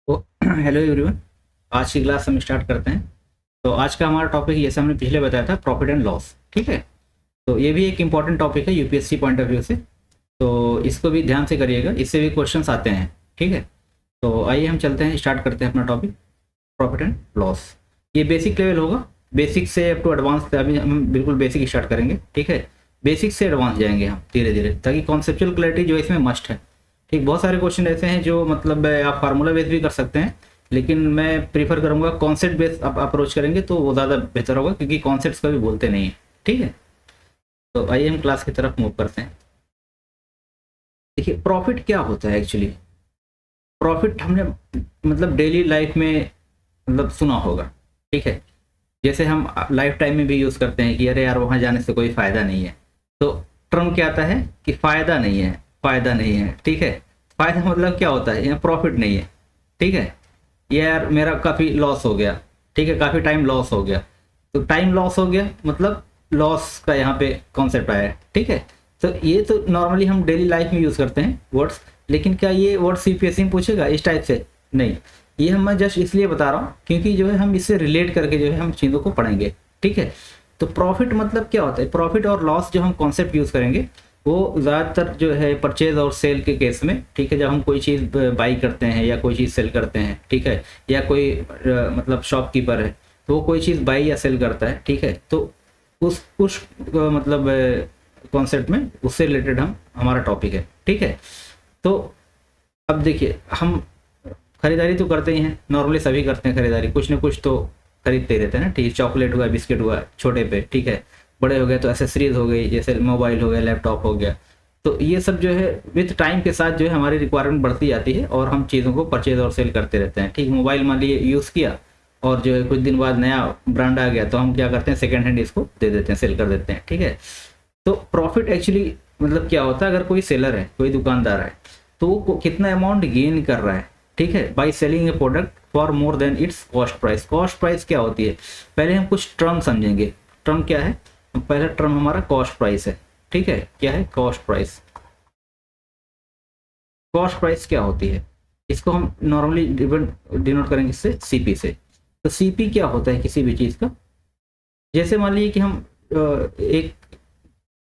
तो hello everyone. आज की क्लास हम स्टार्ट करते हैं। तो आज का हमारा टॉपिक जैसे हमने पिछले बताया था प्रॉफिट एंड लॉस। ठीक है। तो ये भी एक इम्पॉर्टेंट टॉपिक है यूपीएससी पॉइंट ऑफ व्यू से। तो इसको भी ध्यान से करिएगा, इससे भी क्वेश्चंस आते हैं। ठीक है। तो आइए हम चलते हैं, स्टार्ट करते हैं अपना टॉपिक प्रॉफिट एंड लॉस। ये बेसिक लेवल होगा, बेसिक से अप टू एडवांस। अभी हम बिल्कुल बेसिक स्टार्ट करेंगे। ठीक है। बेसिक से एडवांस जाएंगे हम धीरे धीरे, ताकि कॉन्सेप्चुअल क्लैरिटी जो इसमें मस्ट है। ठीक, बहुत सारे क्वेश्चन ऐसे हैं जो मतलब आप फार्मूला बेस भी कर सकते हैं, लेकिन मैं प्रीफर करूंगा कॉन्सेप्ट बेस आप अप्रोच करेंगे तो वो ज़्यादा बेहतर होगा, क्योंकि कॉन्सेप्ट्स कभी बोलते नहीं हैं। ठीक है। तो आइए हम क्लास की तरफ मूव करते हैं। देखिए, प्रॉफिट क्या होता है एक्चुअली। प्रॉफिट हमने मतलब डेली लाइफ में मतलब सुना होगा। ठीक है। जैसे हम लाइफ टाइम में भी यूज़ करते हैं कि अरे यार वहाँ जाने से कोई फ़ायदा नहीं है। तो टर्म क्या आता है कि फ़ायदा नहीं है, फ़ायदा नहीं है। ठीक है। फ़ायदा मतलब क्या होता है, यहाँ प्रॉफिट नहीं है। ठीक है। यार मेरा काफ़ी लॉस हो गया। ठीक है, काफ़ी टाइम लॉस हो गया। तो टाइम लॉस हो गया मतलब लॉस का यहाँ पे कॉन्सेप्ट आया है। ठीक है। तो ये तो नॉर्मली हम डेली लाइफ में यूज़ करते हैं वर्ड्स, लेकिन क्या ये वर्ड सीपीएससी में पूछेगा इस टाइप से? नहीं। ये हम मैं जस्ट इसलिए बता रहा हूँ क्योंकि जो है हम इससे रिलेट करके जो है हम चीज़ों को पढ़ेंगे। ठीक है। तो प्रॉफिट मतलब क्या होता है, प्रॉफिट और लॉस जो हम कॉन्सेप्ट यूज़ करेंगे वो ज़्यादातर जो है परचेज और सेल के केस में। ठीक है, जब हम कोई चीज़ बाई करते हैं या कोई चीज़ सेल करते हैं। ठीक है। या कोई मतलब शॉपकीपर है तो वो कोई चीज़ बाई या सेल करता है। ठीक है। तो उस मतलब कॉन्सेप्ट में उससे रिलेटेड हम हमारा टॉपिक है। ठीक है। तो अब देखिए, हम खरीदारी तो करते ही हैं, नॉर्मली सभी करते हैं खरीदारी, कुछ ना कुछ तो खरीदते ही रहते हैं ना। ठीक है, चॉकलेट हुआ, बिस्किट हुआ छोटे पे। ठीक है। बड़े हो गए तो एसेसरीज हो गई, जैसे मोबाइल हो गया, लैपटॉप हो गया। तो ये सब जो है विथ टाइम के साथ जो है हमारी रिक्वायरमेंट बढ़ती जाती है और हम चीज़ों को परचेज और सेल करते रहते हैं। ठीक, मोबाइल मान लिए यूज़ किया और जो है कुछ दिन बाद नया ब्रांड आ गया तो हम क्या करते हैं, सेकेंड हैंड इसको दे देते हैं, सेल कर देते हैं। ठीक है। तो प्रॉफिट एक्चुअली मतलब क्या होता है, अगर कोई सेलर है, कोई दुकानदार है, तो वो कितना अमाउंट गेन कर रहा है। ठीक है, by selling A product for more than it's cost price. Cost price क्या होती है, पहले हम कुछ टर्म समझेंगे। टर्म क्या है, पहला टर्म हमारा कॉस्ट प्राइस है। ठीक है, क्या है कॉस्ट प्राइस। कॉस्ट प्राइस क्या होती है, इसको हम नॉर्मली डिनोट करेंगे इससे सीपी से। तो सीपी क्या होता है किसी भी चीज़ का, जैसे मान लीजिए कि हम एक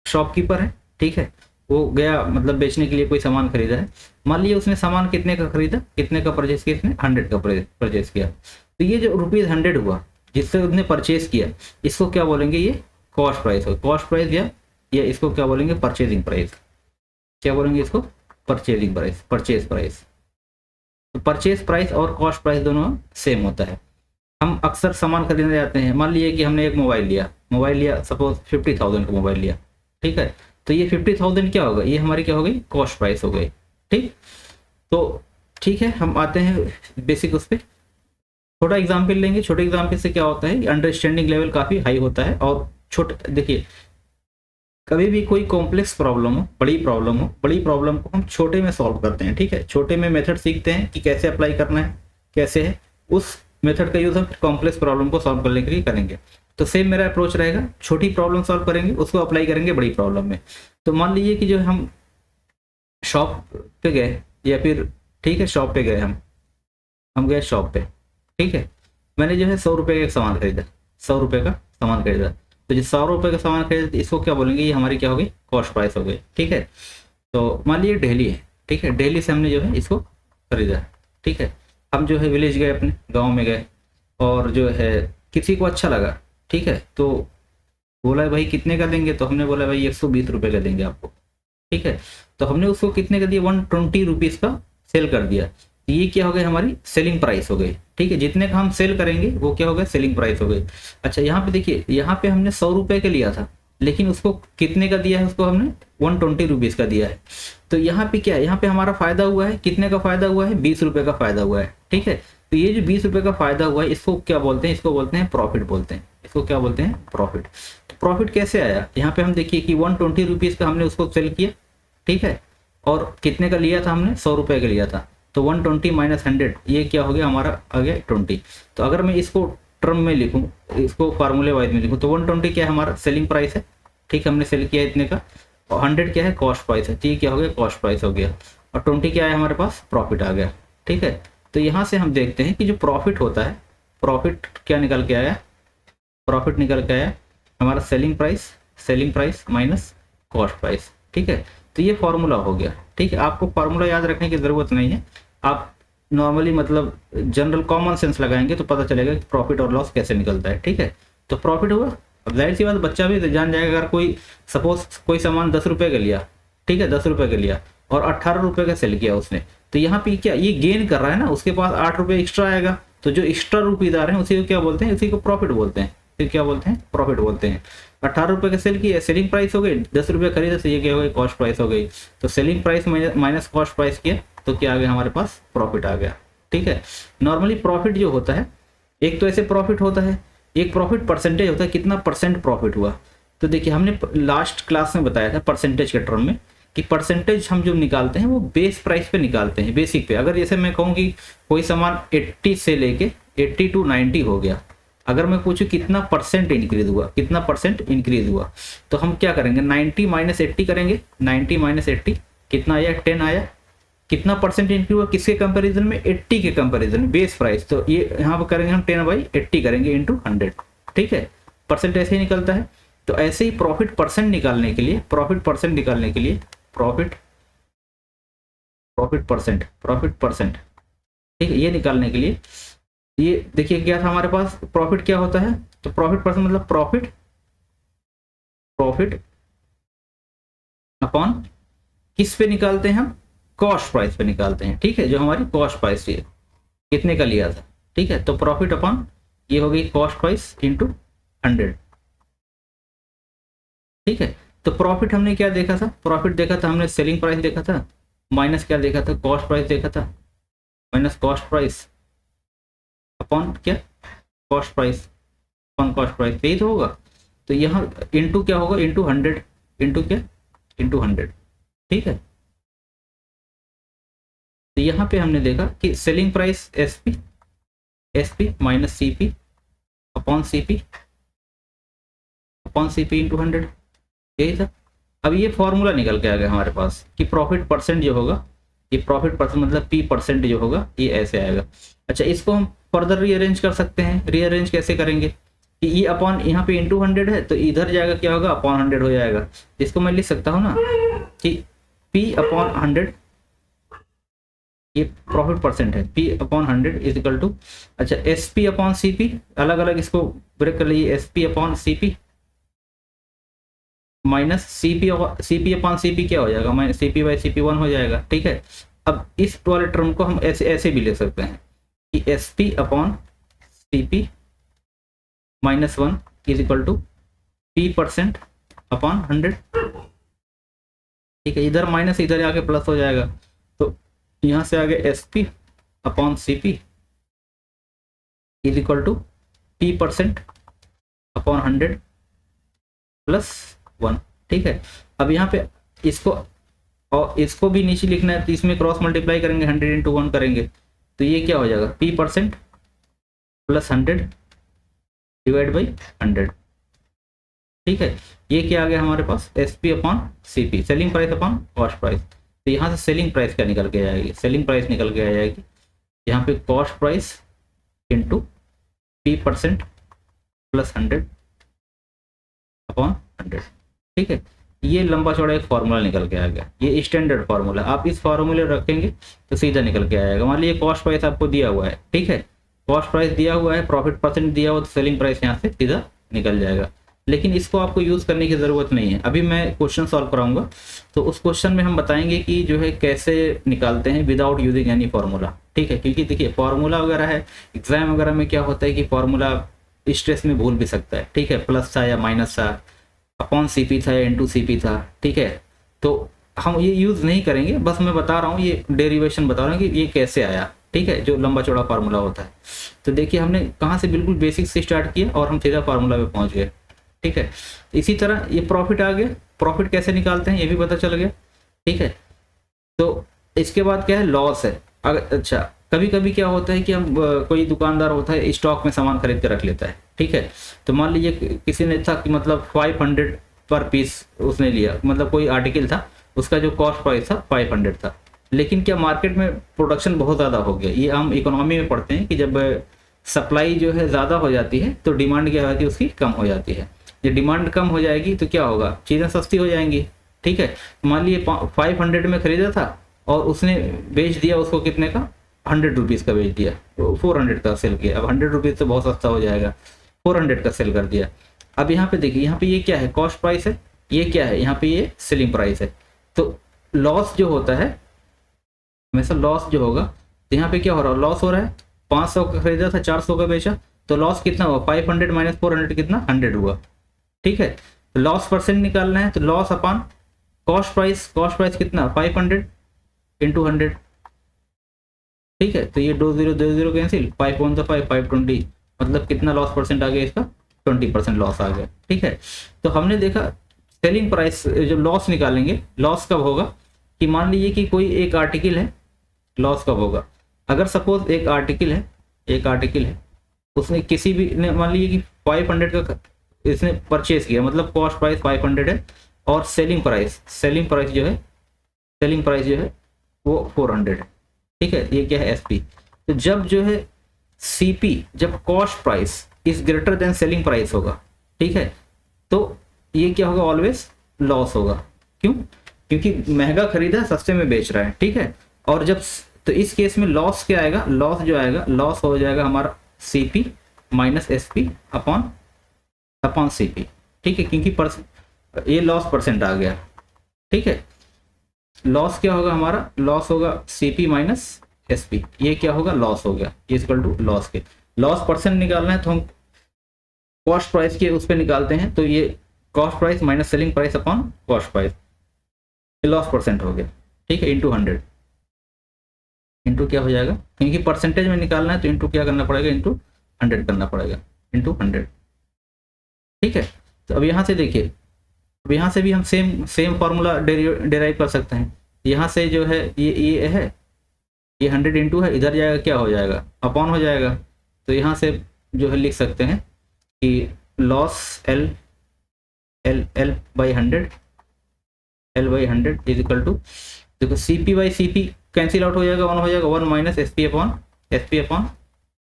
शॉपकीपर है। ठीक है, वो गया मतलब बेचने के लिए कोई सामान खरीदा है। मान लीजिए उसने सामान कितने का खरीदा, कितने का परचेज किया, इसने 100 का परचेज किया। तो ये जो ₹100 हुआ जिससे उसने परचेज किया, इसको क्या बोलेंगे, ये कॉस्ट प्राइस हो, कॉस्ट प्राइस या इसको क्या बोलेंगे, परचेजिंग प्राइस। क्या बोलेंगे इसको, परचेजिंग प्राइस, परचेज प्राइस। तो परचेज प्राइस और कॉस्ट प्राइस दोनों सेम होता है। हम अक्सर सामान खरीदने जाते हैं, मान लीजिए कि हमने एक मोबाइल लिया सपोज 50,000 का मोबाइल लिया। ठीक है। तो ये 50,000 क्या होगा, ये हमारी क्या हो गई, कॉस्ट प्राइस हो गई। ठीक। तो ठीक है, हम आते हैं बेसिक उस पर। छोटा एग्जाम्पल लेंगे, छोटे एग्जाम्पल से क्या होता है, अंडरस्टैंडिंग लेवल काफ़ी हाई होता है। और छोटे देखिए, कभी भी कोई कॉम्प्लेक्स प्रॉब्लम हो, बड़ी प्रॉब्लम को हम छोटे में सॉल्व करते हैं। ठीक है, छोटे में मेथड सीखते हैं कि कैसे अप्लाई करना है, कैसे है, उस मेथड का यूज हम कॉम्प्लेक्स प्रॉब्लम को सॉल्व करने के लिए करेंगे। तो सेम मेरा अप्रोच रहेगा, छोटी प्रॉब्लम सॉल्व करेंगे, उसको अप्लाई करेंगे बड़ी प्रॉब्लम में। तो मान लीजिए कि जो हम शॉप पे गए, या फिर ठीक है शॉप पे गए, हम गए शॉप पे। ठीक है, मैंने जो है 100 रुपये का एक सामान खरीदा, 100 रुपये का सामान खरीदा। तो जो 100 रुपये का सामान खरीदा, इसको क्या बोलेंगे, ये हमारी क्या हो गई, कॉस्ट प्राइस हो गई। ठीक है। तो मान लीजिए डेली है। ठीक है, डेली से हमने जो है इसको खरीदा। ठीक है, हम जो है विलेज गए, अपने गांव में गए, और जो है किसी को अच्छा लगा। ठीक है, तो बोला भाई कितने का देंगे, तो हमने बोला भाई 120 रुपये का देंगे आपको। ठीक है। तो हमने उसको कितने का दिया, 120 रुपीज़ का सेल कर दिया। तो ये क्या हो गई, हमारी सेलिंग प्राइस हो गई। ठीक है, जितने का हम सेल करेंगे वो क्या हो गया, सेलिंग प्राइस हो गई। अच्छा, यहाँ पे देखिए, यहाँ पे हमने 100 रुपये का लिया था, लेकिन उसको कितने का दिया है, उसको हमने 120 रुपीज़ का दिया है। तो यहाँ पे क्या है, यहाँ पे हमारा फायदा हुआ है, कितने का फायदा हुआ है, 20 रुपये का फायदा हुआ है। ठीक है। तो ये जो 20 रुपये का फायदा हुआ है, इसको क्या बोलते हैं, इसको बोलते हैं प्रॉफिट बोलते हैं। इसको क्या बोलते हैं, प्रॉफिट। तो प्रॉफिट कैसे आया, यहाँ पे हम देखिए कि 120 रुपीज़ का हमने उसको सेल किया। ठीक है, और कितने का लिया था हमने, 100 रुपये का लिया था। तो 120 माइनस 100, ये क्या हो गया, हमारा आ गया 20। तो अगर मैं इसको टर्म में लिखूं, इसको फार्मूले वाइज में लिखूं, तो 120 क्या है, हमारा सेलिंग प्राइस है। ठीक है, हमने सेल किया इतने का, और 100 क्या है, कॉस्ट प्राइस है। तो ये क्या हो गया, कॉस्ट प्राइस हो गया, और 20 क्या है हमारे पास, प्रॉफिट आ गया। ठीक है। तो यहाँ से हम देखते हैं कि जो प्रॉफिट होता है, प्रॉफिट क्या निकल के आया, प्रॉफिट निकल के आया हमारा selling price minus cost price. ठीक है, तो ये फॉर्मूला हो गया। ठीक है, आपको फॉर्मूला याद रखने की ज़रूरत नहीं है, आप नॉर्मली मतलब जनरल कॉमन सेंस लगाएंगे तो पता चलेगा कि प्रॉफिट और लॉस कैसे निकलता है। ठीक है, तो प्रॉफिट हुआ, अब जाहिर सी बात बच्चा भी जान जाएगा, अगर कोई सपोज कोई सामान 10 रुपये का लिया, ठीक है 10 रुपये का लिया और 18 रुपये का सेल किया उसने, तो यहाँ पे क्या ये गेन कर रहा है ना, उसके पास 8 रुपये एक्स्ट्रा आएगा, तो जो एक्स्ट्रा रुपीदार हैं उसी को क्या बोलते हैं, उसी को प्रॉफिट बोलते हैं। फिर क्या बोलते हैं, प्रॉफिट बोलते हैं। 18 रुपये का सेल किया, सेलिंग प्राइस हो गई, 10 रुपये खरीदा, तो ये क्या हो गई, कॉस्ट प्राइस हो गई। तो selling price minus cost price किया तो क्या आ गया हमारे पास, प्रॉफिट आ गया। ठीक है, नॉर्मली प्रॉफिट जो होता है, एक तो ऐसे प्रॉफिट होता है, एक प्रॉफिट परसेंटेज होता है, कितना परसेंट प्रॉफिट हुआ। तो देखिए हमने लास्ट क्लास में बताया था परसेंटेज के टर्म में कि परसेंटेज हम जो निकालते हैं वो बेस प्राइस पे निकालते हैं, बेसिक पे। अगर जैसे मैं कहूँ कि कोई सामान 80 से लेके 80 टू 90 हो गया, अगर मैं पूछूं कितना परसेंट इंक्रीज हुआ, कितना परसेंट इंक्रीज हुआ, तो हम क्या करेंगे, 90 माइनस 80 करेंगे। 90 माइनस 80 कितना आया, 10 आया। कितना परसेंट इंक्रीज हुआ किसके कंपैरिजन में, 80 के कंपैरिजन में, बेस प्राइस। तो ये यहाँ पर करेंगे हम 10/80 करेंगे इंटू 100। ठीक है, परसेंट ऐसे ही निकलता है। तो ऐसे ही प्रॉफिट परसेंट निकालने के लिए, प्रॉफिट परसेंट, ठीक है, ये निकालने के लिए ये देखिए क्या था हमारे पास, प्रॉफिट क्या होता है, तो प्रॉफिट परसेंट मतलब प्रॉफिट अपॉन किस पे निकालते हैं हम, कॉस्ट प्राइस पे निकालते हैं। ठीक है, जो हमारी कॉस्ट प्राइस थी कितने का लिया था। ठीक है, तो प्रॉफिट अपॉन ये हो गई कॉस्ट प्राइस इंटू 100। ठीक है, तो प्रॉफिट हमने क्या देखा था, प्रॉफिट देखा था हमने सेलिंग प्राइस देखा था, माइनस क्या देखा था, कॉस्ट प्राइस देखा था, माइनस कॉस्ट प्राइस अपॉन क्या, cost price upon cost price, यही तो होगा। तो यहाँ इंटू क्या होगा, इंटू 100, इंटू क्या, इंटू 100। ठीक है, तो यहाँ पे हमने देखा कि selling price SP minus CP upon CP into 100, यही था। अब ये फॉर्मूला निकल के आ गया हमारे पास कि प्रॉफिट परसेंट जो होगा, ये प्रॉफिट परसेंट मतलब पी परसेंट जो होगा ये ऐसे आएगा। अच्छा, इसको हम फर्दर रीअरेंज कर सकते हैं। रीअरेंज कैसे करेंगे कि ये अपॉन यहाँ पे इंटू 100 है, तो इधर जाएगा क्या होगा, अपॉन 100 हो जाएगा। इसको मैं लिख सकता हूँ ना कि पी अपॉन 100, ये प्रॉफिट परसेंट है, P upon 100 is equal to, अच्छा S P upon C P, अलग अलग इसको ब्रेक कर लीजिए, S P upon C P minus C P upon C P क्या हो जाएगा, minus C P by C P 1 हो जाएगा। ठीक है, अब इस वाले टर्म को हम ऐसे भी लिख सकते हैं कि S P upon C P minus 1 is equal to P percent upon 100। ठीक है, इधर माइनस इधर आके प्लस हो जाएगा, तो यहाँ से आगे S P upon C P is equal to P percent upon 100 plus 1। ठीक है, अब यहाँ पे इसको भी नीचे लिखना है, तो इसमें क्रॉस मल्टीप्लाई करेंगे, 100 इंटू 1 करेंगे, तो ये क्या हो जाएगा, P percent plus 100 divide by 100। ठीक है, ये क्या आ गया हमारे पास, S P upon C P, selling price upon cost price. तो यहाँ से सेलिंग प्राइस क्या निकल के आएगी, सेलिंग प्राइस निकल के आ जाएगी यहाँ पे cost price into P percent plus 100 upon 100। ठीक है, ये लंबा चौड़ा एक फार्मूला निकल के आ गया, ये स्टैंडर्ड फार्मूला। आप इस फार्मूले रखेंगे तो सीधा निकल के आएगा। मान लीजिए कॉस्ट प्राइस आपको दिया हुआ है, ठीक है, कॉस्ट प्राइस दिया हुआ है, प्रॉफिट परसेंट दिया हुआ, तो सेलिंग प्राइस यहाँ से सीधा निकल जाएगा। लेकिन इसको आपको यूज़ करने की ज़रूरत नहीं है। अभी मैं क्वेश्चन सॉल्व कराऊंगा, तो उस क्वेश्चन में हम बताएंगे कि जो है कैसे निकालते हैं विदाउट यूजिंग एनी फार्मूला। ठीक है, क्योंकि देखिए फार्मूला वगैरह है, एग्जाम वगैरह में क्या होता है कि फार्मूला स्ट्रेस में भूल भी सकता है। ठीक है, प्लस था या माइनस था, अपॉन सीपी था या इंटू सीपी था। ठीक है, तो हम ये यूज़ नहीं करेंगे, बस मैं बता रहा हूँ, ये डेरिवेशन बता रहा हूँ कि ये कैसे आया। ठीक है, जो लंबा चौड़ा फार्मूला होता है। तो देखिए हमने कहाँ से बिल्कुल बेसिक से स्टार्ट किया और हम सीधा फार्मूला पे पहुँच गए। ठीक है, इसी तरह ये प्रॉफिट आ गया, प्रॉफिट कैसे निकालते हैं ये भी पता चल गया। ठीक है, तो इसके बाद क्या है, लॉस है। अच्छा, कभी कभी क्या होता है कि हम कोई दुकानदार होता है स्टॉक में सामान खरीद के रख लेता है। ठीक है, तो मान लीजिए किसी ने था कि मतलब 500 पर पीस उसने लिया, मतलब कोई आर्टिकल था, उसका जो कॉस्ट प्राइस था 500 था। लेकिन क्या मार्केट में प्रोडक्शन बहुत ज़्यादा हो गया। ये हम इकोनॉमी में पढ़ते हैं कि जब सप्लाई जो है ज़्यादा हो जाती है तो डिमांड क्या होती है, उसकी कम हो जाती है। जब डिमांड कम हो जाएगी तो क्या होगा, चीज़ें सस्ती हो जाएंगी। ठीक है, मान लिए 500 में ख़रीदा था और उसने बेच दिया उसको कितने का, 100 रुपीज़ का बेच दिया, 400 का सेल किया। अब 100 रुपीज़ तो बहुत सस्ता हो जाएगा, 400 का सेल कर दिया। अब यहाँ पे देखिए, यहाँ पे ये क्या है, कॉस्ट प्राइस है, ये क्या है, यहाँ पे ये सेलिंग प्राइस है। तो लॉस जो होता है, हमेशा लॉस जो होगा, तो यहाँ पे क्या हो रहा है, लॉस हो रहा है। 500 का खरीदा था, 400 का बेचा, तो लॉस कितना हुआ, 500 माइनस 400 कितना, 100 हुआ। ठीक है, तो लॉस परसेंट निकालना है, तो लॉस अपॉन कॉस्ट प्राइस कितना, 500 इंटू 100। ठीक है, तो ये 2 0 कैंसिल, 5 1 5 520, मतलब कितना लॉस परसेंट आ गया इसका, 20% लॉस आ गया। ठीक है, तो हमने देखा सेलिंग प्राइस जो लॉस निकालेंगे, लॉस कब होगा कि मान लीजिए कि कोई एक आर्टिकल है, लॉस कब होगा, अगर सपोज एक आर्टिकल है उसने किसी भी ने मान लीजिए कि 500 का इसने परचेज किया, मतलब कॉस्ट प्राइस 500 है और सेलिंग प्राइस जो है वो 400 है। ठीक है, ये क्या है, एसपी। तो जब जो है सीपी, जब cost price is greater then selling price होगा, ठीक है, तो ये क्या होगा, ऑलवेज लॉस होगा। क्यों, क्योंकि महंगा खरीदा सस्ते में बेच रहा है। ठीक है, और जब, तो इस केस में लॉस क्या आएगा, लॉस जो आएगा, लॉस हो जाएगा हमारा CP minus SP upon CP. ठीक है, क्योंकि ये लॉस परसेंट आ गया। ठीक है, लॉस क्या होगा हमारा, लॉस होगा सीपी माइनस एसपी, ये क्या होगा, लॉस हो गया, ये इक्वल टू लॉस के। लॉस परसेंट निकालना है तो हम कॉस्ट प्राइस के उस पर निकालते हैं, तो ये cost price minus selling price upon cost price, ये लॉस परसेंट हो गया। ठीक है, इंटू 100, इंटू क्या हो जाएगा, क्योंकि परसेंटेज में निकालना है तो इंटू क्या करना पड़ेगा, इंटू 100 करना पड़ेगा, इंटू 100। ठीक है, तो अब यहाँ से देखिए, अब यहाँ से भी हम सेम फार्मूला डेराइव कर सकते हैं। यहाँ से जो है ये है, ये 100 इंटू है, इधर जाएगा क्या हो जाएगा, अपॉन हो जाएगा। तो यहाँ से जो है लिख सकते हैं कि loss L by 100 is equal to, देखो CP by CP cancel out हो जाएगा, 1 हो जाएगा, 1 माइनस एसपी अपॉन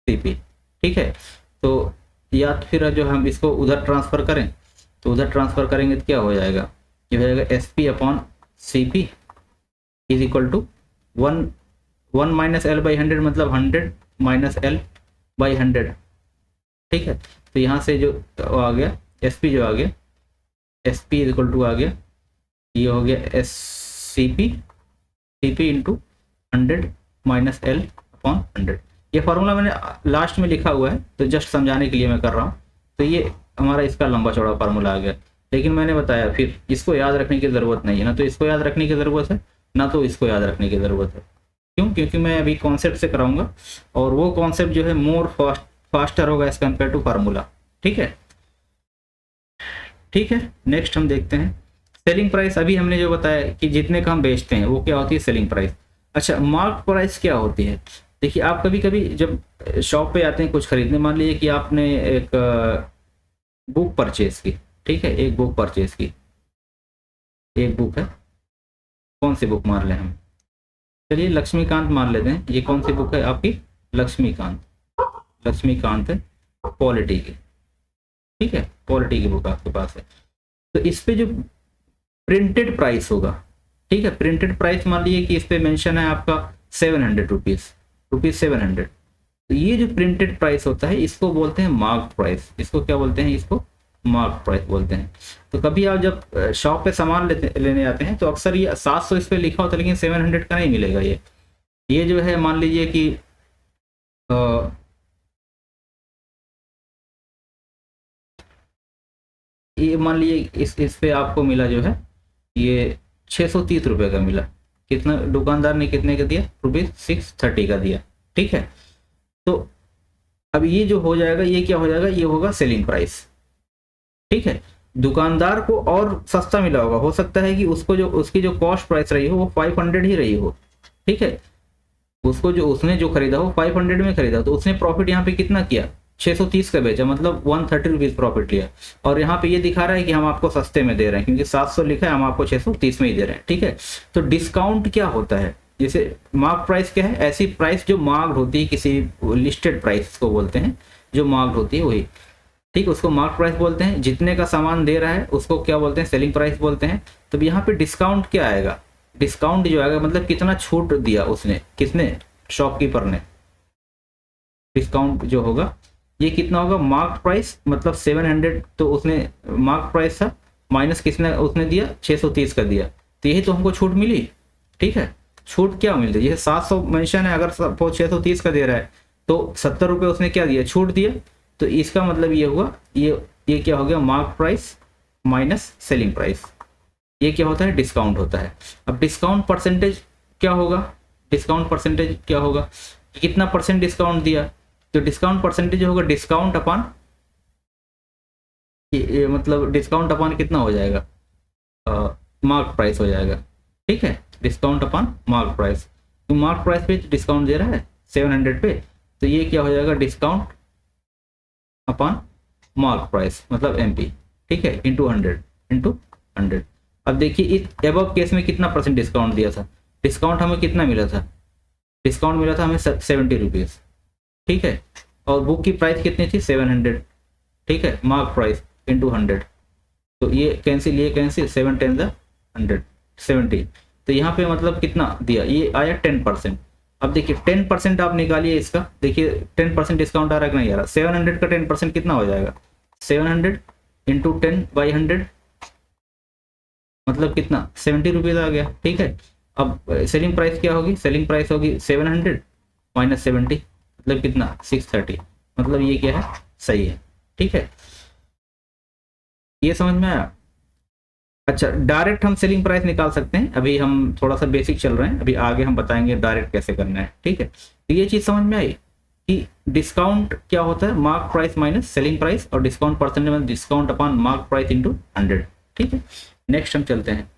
सीपी। ठीक है, तो या फिर जो हम इसको उधर ट्रांसफ़र करें, तो उधर ट्रांसफ़र करेंगे तो क्या हो जाएगा, ये हो जाएगा SP upon CP is equal to 1 minus L by 100, मतलब 100 माइनस एल बाई 100। ठीक है, तो यहाँ से जो आ गया एसपी, जो आ गया एसपी इज इक्वल टू आ गया, ये हो गया S CP into 100 minus L upon 100। ये फार्मूला मैंने लास्ट में लिखा हुआ है, तो जस्ट समझाने के लिए मैं कर रहा हूँ। तो ये हमारा इसका लंबा चौड़ा फार्मूला आ गया, लेकिन मैंने बताया फिर इसको याद रखने की ज़रूरत नहीं है, ना तो इसको याद रखने की ज़रूरत है, ना तो इसको याद रखने की ज़रूरत है। क्यों, क्योंकि मैं अभी कॉन्सेप्ट से कराऊंगा और वो कॉन्सेप्ट जो है मोर फास्टर होगा एज कम्पेयर टू फार्मूला। ठीक है, ठीक है, नेक्स्ट हम देखते हैं सेलिंग प्राइस। अभी हमने जो बताया कि जितने का हम बेचते हैं वो क्या होती है, सेलिंग प्राइस। अच्छा, मार्क प्राइस क्या होती है। देखिए, आप कभी कभी जब शॉप पे आते हैं कुछ खरीदने, मान लीजिए कि आपने एक बुक परचेज की, ठीक है, एक बुक परचेज की, एक बुक है, कौन सी बुक मान लें हम, चलिए लक्ष्मीकांत मान लेते हैं। ये कौन सी बुक है आपकी, लक्ष्मीकांत है, पॉलिटी की। ठीक है, पॉलिटी की बुक आपके पास है, तो इस पे जो प्रिंटेड प्राइस होगा, ठीक है, प्रिंटेड प्राइस मान लीजिए कि इस पे मेंशन है आपका 700 रुपीज़ 700। तो ये जो प्रिंटेड प्राइस होता है इसको बोलते हैं मार्क प्राइस। इसको क्या बोलते हैं, इसको मार्क प्राइस बोलते हैं। तो कभी आप जब शॉप पे सामान लेने आते हैं तो अक्सर ये 700 इस पे लिखा होता है, लेकिन 700 का नहीं मिलेगा। ये जो है मान लीजिए कि ये मान लीजिए इस पे आपको मिला जो है ये 630 रुपये का मिला। कितना दुकानदार ने कितने का दिया, ₹630 का दिया। ठीक है, तो अब ये जो हो जाएगा, ये क्या हो जाएगा, ये होगा सेलिंग प्राइस। ठीक है, दुकानदार को और सस्ता मिला होगा, हो सकता है कि उसकी जो कॉस्ट प्राइस रही हो वो 500 ही रही हो। ठीक है, उसने जो खरीदा हो 500 में खरीदा, तो उसने प्रॉफिट यहाँ पे कितना किया, 630 का बेचा, मतलब 130 रुपीज़ प्रॉफिट लिया। और यहाँ पे ये दिखा रहा है कि हम आपको सस्ते में दे रहे हैं, क्योंकि 700 लिखा है, हम आपको 630 में ही दे रहे हैं। ठीक है, तो डिस्काउंट क्या होता है, जैसे मार्क प्राइस क्या है, ऐसी प्राइस जो मार्क्ड होती है, किसी लिस्टेड प्राइस को बोलते हैं, जो मार्क्ड होती है वही, ठीक, उसको मार्क प्राइस बोलते हैं। जितने का सामान दे रहा है उसको क्या बोलते हैं, सेलिंग प्राइस बोलते हैं। तो यहाँ पे डिस्काउंट क्या आएगा, डिस्काउंट जो आएगा मतलब कितना छूट दिया उसने, किसने, शॉपकीपर ने। डिस्काउंट जो होगा ये कितना होगा, मार्क प्राइस मतलब 700, तो उसने मार्क प्राइस था, माइनस किसने उसने दिया, 630 का दिया, तो यही तो हमको छूट मिली, ठीक है। छूट क्या मिलती है, जैसे 700 मेंशन है, अगर सपोज 630 का दे रहा है तो 70 रुपये उसने क्या दिया, छूट दिया। तो इसका मतलब ये हुआ, ये क्या हो गया, mark price minus selling price, ये क्या होता है, डिस्काउंट होता है। अब डिस्काउंट परसेंटेज क्या होगा, डिस्काउंट परसेंटेज क्या होगा, कितना परसेंट डिस्काउंट दिया, तो डिस्काउंट परसेंटेज होगा डिस्काउंट अपॉन, मतलब डिस्काउंट अपॉन कितना हो जाएगा, मार्क प्राइस हो जाएगा, ठीक है, डिस्काउंट अपॉन मार्क प्राइस। तो मार्क प्राइस पे डिस्काउंट दे रहा है 700 पे, तो ये क्या हो जाएगा, डिस्काउंट अपॉन मार्क प्राइस मतलब MP, ठीक है, इंटू 100। अब देखिए इस एबव केस में कितना परसेंट डिस्काउंट दिया था, डिस्काउंट हमें कितना मिला था, डिस्काउंट मिला था हमें 70 रुपीज़, ठीक है, और बुक की प्राइस कितनी थी 700, ठीक है, मार्क प्राइस इंटू 100, तो ये कैंसिल, ये कैंसिल, 7 10 100 70, तो यहाँ पे मतलब कितना दिया, ये आया 10%। अब देखिए 10% आप निकालिए इसका, देखिए 10% डिस्काउंट आ रहा है कि नहीं आ रहा, 700 का 10% कितना हो जाएगा, 700 इंटू 10/100 मतलब कितना, 70 रुपीज़ आ गया, ठीक है। अब सेलिंग प्राइस क्या होगी, सेलिंग प्राइस होगी 700 माइनस 70 मतलब कितना, 630, मतलब ये क्या है, सही है, ठीक है, ये समझ में आया। अच्छा, डायरेक्ट हम सेलिंग प्राइस निकाल सकते हैं, अभी हम थोड़ा सा बेसिक चल रहे हैं, अभी आगे हम बताएंगे डायरेक्ट कैसे करना है, ठीक है। तो ये चीज़ समझ में आई कि डिस्काउंट क्या होता है, mark price minus selling price, और डिस्काउंट परसेंटेज में discount upon mark price into 100, ठीक है। नेक्स्ट हम चलते हैं।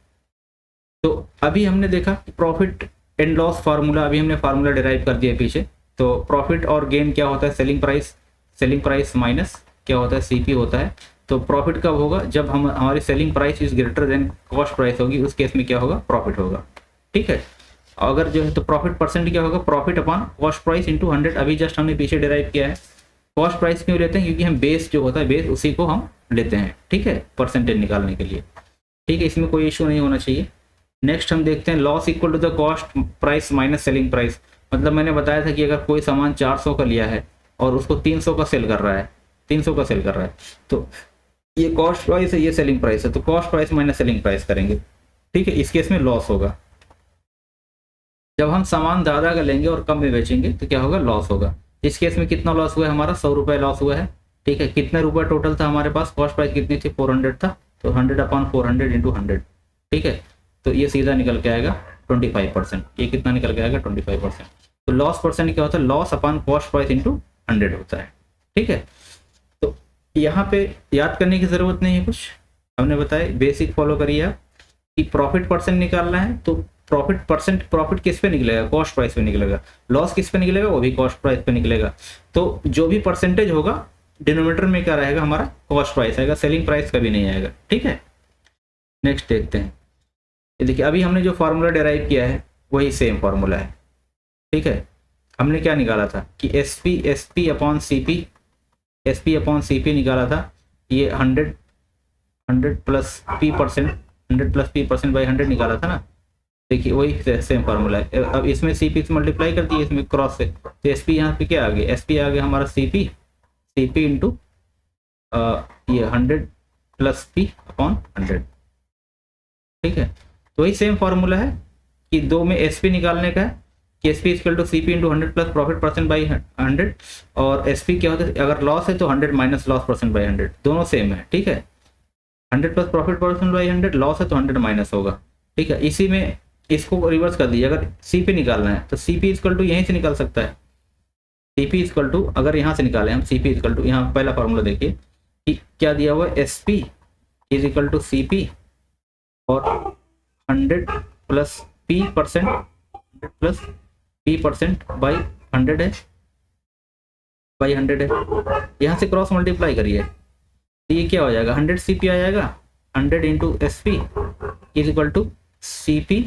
तो अभी हमने देखा कि प्रॉफिट एंड लॉस फार्मूला, अभी हमने फार्मूला डिराइव कर दिया पीछे। तो प्रॉफिट और गेन क्या होता है, सेलिंग प्राइस माइनस क्या होता है, CP होता है। तो प्रॉफिट कब होगा, जब हमारी selling price is greater than cost price होगी, उस केस में क्या होगा, प्रॉफिट होगा, ठीक है। अगर जो है तो प्रॉफिट परसेंट क्या होगा, profit upon cost price into 100, अभी जस्ट हमने पीछे डिराइव किया है। कॉस्ट प्राइस क्यों लेते हैं, क्योंकि हम बेस जो होता है, बेस उसी को हम लेते हैं, ठीक है, परसेंटेज निकालने के लिए, ठीक है, इसमें कोई इशू नहीं होना चाहिए। नेक्स्ट हम देखते हैं loss equal to the cost price minus selling price. मतलब मैंने बताया था कि अगर कोई सामान 400 का लिया है और उसको 300 का सेल कर रहा है, 300 का सेल कर रहा है, तो ये कॉस्ट प्राइस है, ये सेलिंग प्राइस है, तो cost price minus selling price करेंगे, ठीक है। इस केस में लॉस होगा। जब हम सामान ज़्यादा का लेंगे और कम में बेचेंगे तो क्या होगा, लॉस होगा। इस केस में कितना लॉस हुआ है हमारा, 100 रुपये लॉस हुआ है, ठीक है। कितने रुपए टोटल था हमारे पास, कॉस्ट प्राइस कितनी थी, 400 था, तो 100 अपॉन 400 इंटू 100, ठीक है। तो ये सीधा निकल के आएगा 25%, ये कितना निकल के आएगा 25%। तो लॉस परसेंट क्या होता है, loss upon cost price into 100 होता है, ठीक है। तो यहाँ पे याद करने की ज़रूरत नहीं है कुछ, हमने बताया, बेसिक फॉलो करिए आप कि प्रॉफिट परसेंट निकालना है तो प्रॉफिट किस पे निकलेगा, कॉस्ट प्राइस पे निकलेगा। लॉस किस पे निकलेगा, वो भी कॉस्ट प्राइस पे निकलेगा। तो जो भी परसेंटेज होगा डिनोमिनेटर में क्या रहेगा, हमारा कॉस्ट प्राइस आएगा, सेलिंग प्राइस कभी नहीं आएगा, ठीक है। नेक्स्ट देखते हैं, ये देखिए अभी हमने जो फार्मूला डिराइव किया है वही सेम फार्मूला है, ठीक है। हमने क्या निकाला था कि SP अपॉन CP निकाला था, ये 100 plus P% 100 plus P% by 100 निकाला था ना। देखिए वही सेम फार्मूला है। अब इसमें CP से मल्टीप्लाई कर दिए, इसमें क्रॉस से, तो SP यहाँ पे क्या आ गया, SP आ गया हमारा CP इंटू ये 100 प्लस P अपॉन 100, ठीक है। तो वही सेम फार्मूला है कि दो में SP निकालने का है कि SP equal to CP into 100 plus profit percent by 100, और SP क्या होता है, अगर लॉस है तो 100 माइनस लॉस परसेंट बाई 100, दोनों सेम है, ठीक है। 100 plus profit percent by 100, loss है तो 100 माइनस होगा, ठीक है। इसी में इसको रिवर्स कर दीजिए, अगर CP निकालना है तो CP इक्वल टू यहीं से निकल सकता है, CP इक्वल टू अगर यहाँ से निकालें हम, CP इक्वल टू, यहाँ पहला फार्मूला देखिए कि क्या दिया हुआ है, SP is equal to CP और 100 plus P% 100 plus P% by 100 है, बाई 100 है। यहाँ से क्रॉस मल्टीप्लाई करिए तो ये क्या हो जाएगा, 100 CP आ जाएगा, 100 into SP is equal to CP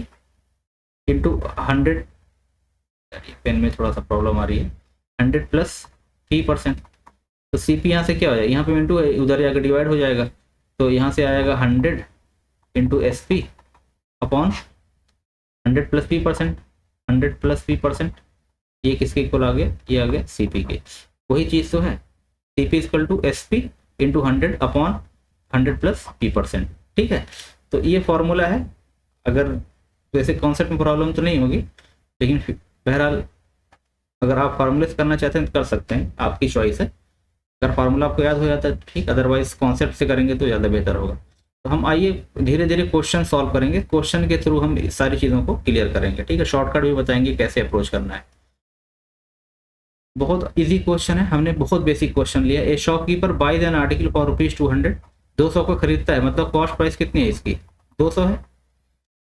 into 100, pen में थोड़ा सा प्रॉब्लम आ रही है, 100 प्लस 3%। तो सी पी यहाँ से क्या हो जाएगा, यहाँ पे इंटू है, उधर जाकर डिवाइड हो जाएगा, तो यहाँ से आएगा 100 into S P upon 100 plus 3%, 100 plus 3%, ये किसके इक्वल आ गया, ये आ गया सी पी के। वही चीज़ तो है, C P equal to S P into 100 upon 100 plus 3%। ठीक है, तो ये फॉर्मूला है। अगर वैसे कॉन्सेप्ट में प्रॉब्लम तो नहीं होगी, लेकिन बहरहाल अगर आप फार्मूले से करना चाहते हैं तो कर सकते हैं, आपकी चॉइस है। अगर फार्मूला आपको याद हो जाता है ठीक, अदरवाइज कॉन्सेप्ट से करेंगे तो ज़्यादा बेहतर होगा। तो हम आइए धीरे धीरे क्वेश्चन सॉल्व करेंगे, क्वेश्चन के थ्रू हम सारी चीज़ों को क्लियर करेंगे। ठीक है, शॉर्टकट भी बताएंगे कैसे अप्रोच करना है। बहुत इजी क्वेश्चन है, हमने बहुत बेसिक क्वेश्चन लिया। A shopkeeper buys an article for ₹200, 200 को खरीदता है, मतलब कॉस्ट प्राइस कितनी है इसकी, 200 है,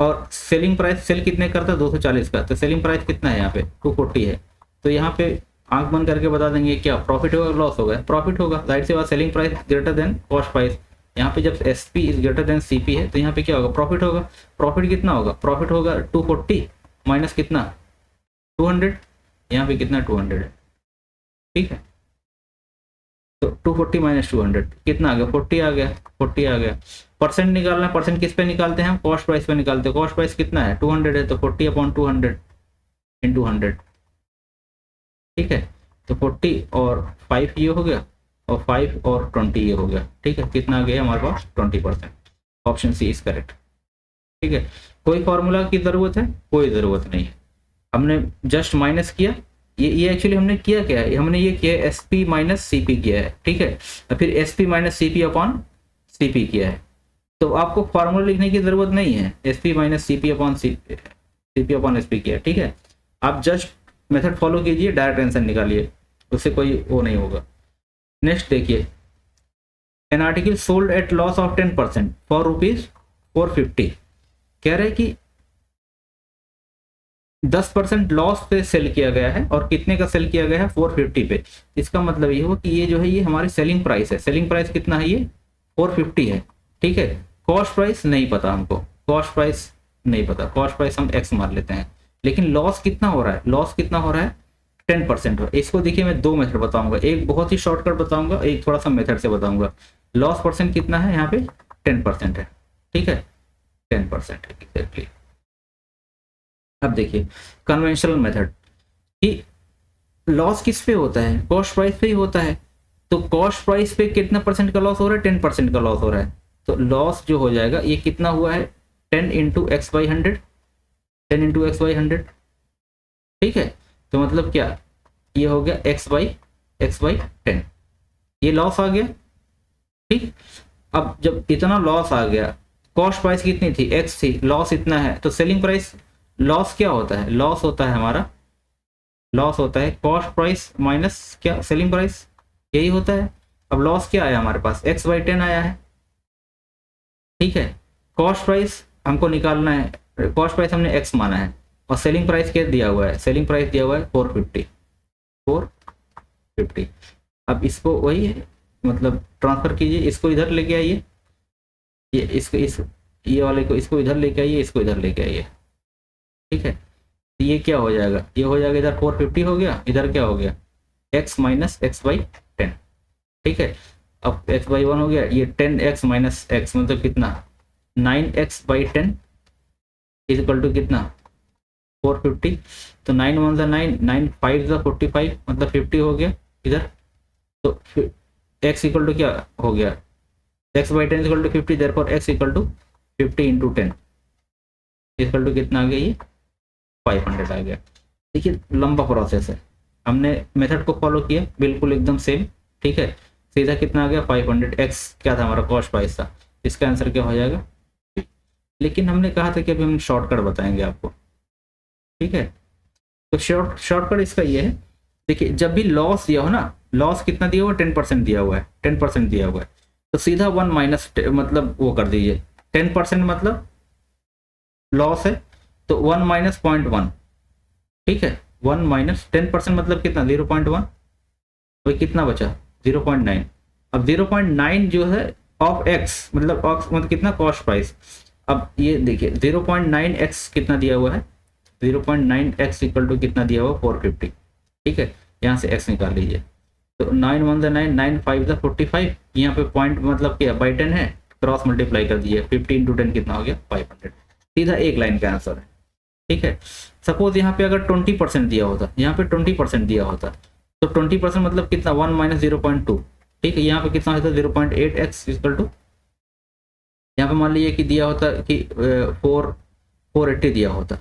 और सेलिंग प्राइस सेल कितने करता है, 240 का, तो सेलिंग प्राइस कितना है यहाँ पे 240 है। तो यहाँ पे आंख बंद करके बता देंगे क्या प्रॉफिट होगा लॉस होगा, प्रॉफिट होगा, जाहिर सी बात, selling price greater than cost price. यहाँ पे जब S P is greater than C P है तो यहाँ पे क्या होगा, प्रॉफिट होगा। प्रॉफिट कितना होगा, प्रॉफिट होगा 240 माइनस कितना 200, यहाँ पे कितना 200 है। ठीक है, तो 240 माइनस 200 कितना आ गया, 40 आ गया, 40 आ गया। परसेंट निकालना है, परसेंट किस पे निकालते हैं हम, कॉस्ट प्राइस पे निकालते हैं। कॉस्ट प्राइस कितना है 200 है, तो 40 अपॉन 200 इंटू 100। ठीक है, तो 40 और 5 ये हो गया, और 5 और 20 ये हो गया। ठीक है, कितना आ गया हमारे पास 20%। Option C is correct. ठीक है, कोई फॉर्मूला की ज़रूरत है, कोई ज़रूरत नहीं है, हमने जस्ट माइनस किया। ये एक्चुअली हमने किया क्या है, हमने ये किया S P minus C P किया है। ठीक है, फिर S P minus C P upon C P किया है। तो आपको फार्मूला लिखने की ज़रूरत नहीं है, S P minus C P upon C P upon S P किया है। ठीक है, आप जस्ट मेथड फॉलो कीजिए, डायरेक्ट आंसर निकालिए, उससे कोई वो नहीं होगा। नेक्स्ट देखिए, an article sold at loss of 10% for ₹450। कह रहे हैं कि 10% लॉस पे सेल किया गया है, और कितने का सेल किया गया है 450 पे। इसका मतलब ये हो कि ये जो है ये हमारी सेलिंग प्राइस है। सेलिंग प्राइस कितना है, ये 450 है। ठीक है, कॉस्ट प्राइस नहीं पता हमको, कॉस्ट प्राइस नहीं पता, कॉस्ट प्राइस हम एक्स मान लेते हैं। लेकिन लॉस कितना हो रहा है, लॉस कितना हो रहा है 10% हो। इसको देखिए मैं दो मेथड बताऊंगा, एक बहुत ही शॉर्टकट बताऊंगा, एक थोड़ा सा मेथड से बताऊंगा। लॉस परसेंट कितना है यहाँ पे 10% है। ठीक है, 10% है एग्जैक्टली। अब देखिए कन्वेंशनल मेथड कि लॉस किस पे होता है, कॉस्ट प्राइस पे ही होता है। तो कॉस्ट प्राइस पे कितना परसेंट का लॉस हो रहा है, 10% का लॉस हो रहा है। तो लॉस जो हो जाएगा ये कितना हुआ है 10 into x by 100, 10 into x by 100। ठीक है, तो मतलब क्या, ये हो गया एक्स बाई 10, ये लॉस आ गया। ठीक, अब जब इतना लॉस आ गया, कॉस्ट प्राइस कितनी थी एक्स थी, लॉस इतना है, तो सेलिंग प्राइस, लॉस क्या होता है, लॉस होता है हमारा, लॉस होता है कॉस्ट प्राइस माइनस क्या सेलिंग प्राइस, यही होता है। अब लॉस क्या आया हमारे पास एक्स बाई 10 आया है। ठीक है, कॉस्ट प्राइस हमको निकालना है, कॉस्ट प्राइस हमने एक्स माना है, और सेलिंग प्राइस क्या दिया हुआ है, सेलिंग प्राइस दिया हुआ है 450। अब इसको वही है, मतलब ट्रांसफर कीजिए, इसको इधर लेके आइए, ये इसको ये वाले को इसको इधर लेके आइए, इसको इधर लेके आइए। ठीक है, तो ये क्या हो जाएगा, ये हो जाएगा इधर 450 हो गया, इधर क्या हो गया x माइनस एक्स बाई 10। ठीक है, अब x बाई 1 हो गया, ये 10x माइनस एक्स मतलब कितना 9x by 10 is equal to कितना 450। तो 9 1 9, 9 5 45 मतलब 50 हो गया इधर। तो x इक्वल टू क्या हो गया, x by 10 equal to 50, therefore x equal to 50 into 10 equal to कितना आ गया, ये 500 आ गया। देखिए लंबा प्रोसेस है, हमने मेथड को फॉलो किया बिल्कुल एकदम सेम। ठीक है, सीधा कितना आ गया 500, x क्या था हमारा कॉस्ट प्राइस था, इसका आंसर क्या हो जाएगा। लेकिन हमने कहा था कि अभी हम शॉर्टकट बताएंगे आपको। ठीक है, तो शॉर्टकट इसका ये है, देखिए जब भी लॉस दिया हो ना, लॉस कितना दिया हुआ 10% दिया हुआ है, 10% दिया हुआ है, तो सीधा 1 माइनस मतलब वो कर दीजिए, 10% मतलब लॉस है, तो 1 माइनस 0.1। ठीक है, 1 माइनस 10% मतलब कितना 0.1, तो कितना बचा 0.9। अब 0.9 जो है ऑफ एक्स मतलब कितना कॉस्ट प्राइस। अब ये देखिए 0.9x कितना दिया हुआ है 0.9x इक्वल टू कितना दिया हुआ 450, ठीक है। यहाँ से x निकाल लीजिए, तो 9 1 9, 9 5 45, यहाँ पे पॉइंट मतलब क्या बाई 10 है, क्रॉस मल्टीप्लाई कर दीजिए, 50 इंटू 10 कितना हो गया 500, सीधा एक लाइन का आंसर है, ठीक है। सपोज यहाँ पे अगर 20% दिया होता, यहाँ पे 20% दिया होता, तो 20% मतलब कितना 1 माइनस 0.2, ठीक है। यहाँ पे कितना होता 0.8x इक्वल टू, यहाँ पे मान लीजिए कि दिया होता कि 480 दिया होता,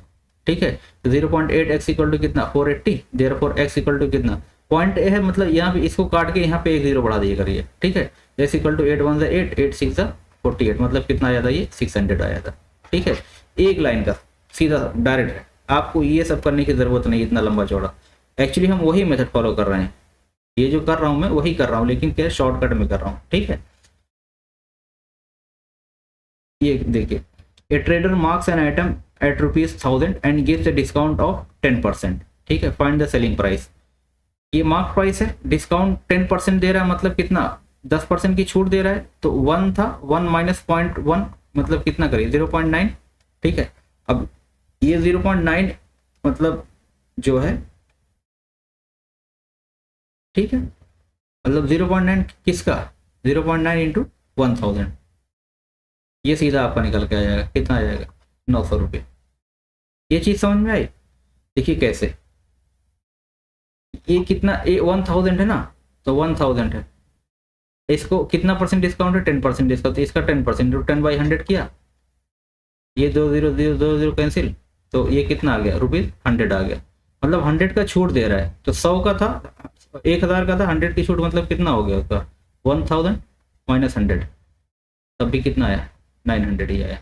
ठीक है। तो 0.8x इक्वल टू कितना 480, देयरफॉर x इक्वल टू कितना, पॉइंट ए है मतलब यहाँ पे इसको काट के यहाँ पे एक जीरो बढ़ा दिए करिए, ठीक है। x इक्वल टू 8 1 8, 8 6 48, मतलब कितना आया था ये 600 आया था, ठीक है। एक लाइन का सीधा डायरेक्ट है, आपको ये सब करने की जरूरत नहीं इतना लंबा चौड़ा। एक्चुअली हम वही मेथड फॉलो कर रहे हैं, ये जो कर रहा हूँ मैं वही कर रहा हूँ, लेकिन क्या शॉर्टकट में कर रहा हूँ, ठीक है। ये देखिए, a trader marks an item at ₹1000 and gives a discount of 10%, ठीक है। फाइंड द सेलिंग प्राइस, ये मार्क प्राइस है, डिस्काउंट 10% दे रहा है, मतलब कितना 10% की छूट दे रहा है, तो 1 था, 1 माइनस 0.1 मतलब कितना करिए 0.9, ठीक है। अब ये 0.9 मतलब जो है, ठीक है, मतलब 0.9 किसका 0.9 इंटू 1000, ये सीधा आपका निकल के आ जाएगा, कितना आ जाएगा 900 रुपये। ये चीज़ समझ में आई? देखिए कैसे, ये कितना 1000 है ना, तो 1000 है, इसको कितना परसेंट डिस्काउंट है 10% डिस्काउंट, तो इसका 10% 10/100 किया, ये 2 0 कैंसिल, तो ये कितना आ गया ₹100 आ गया, मतलब 100 का छूट दे रहा है। तो 100 का था 1000 का था, 100 की छूट मतलब कितना हो गया उसका 1000 माइनस 100, तब भी कितना आया 900 ही आया,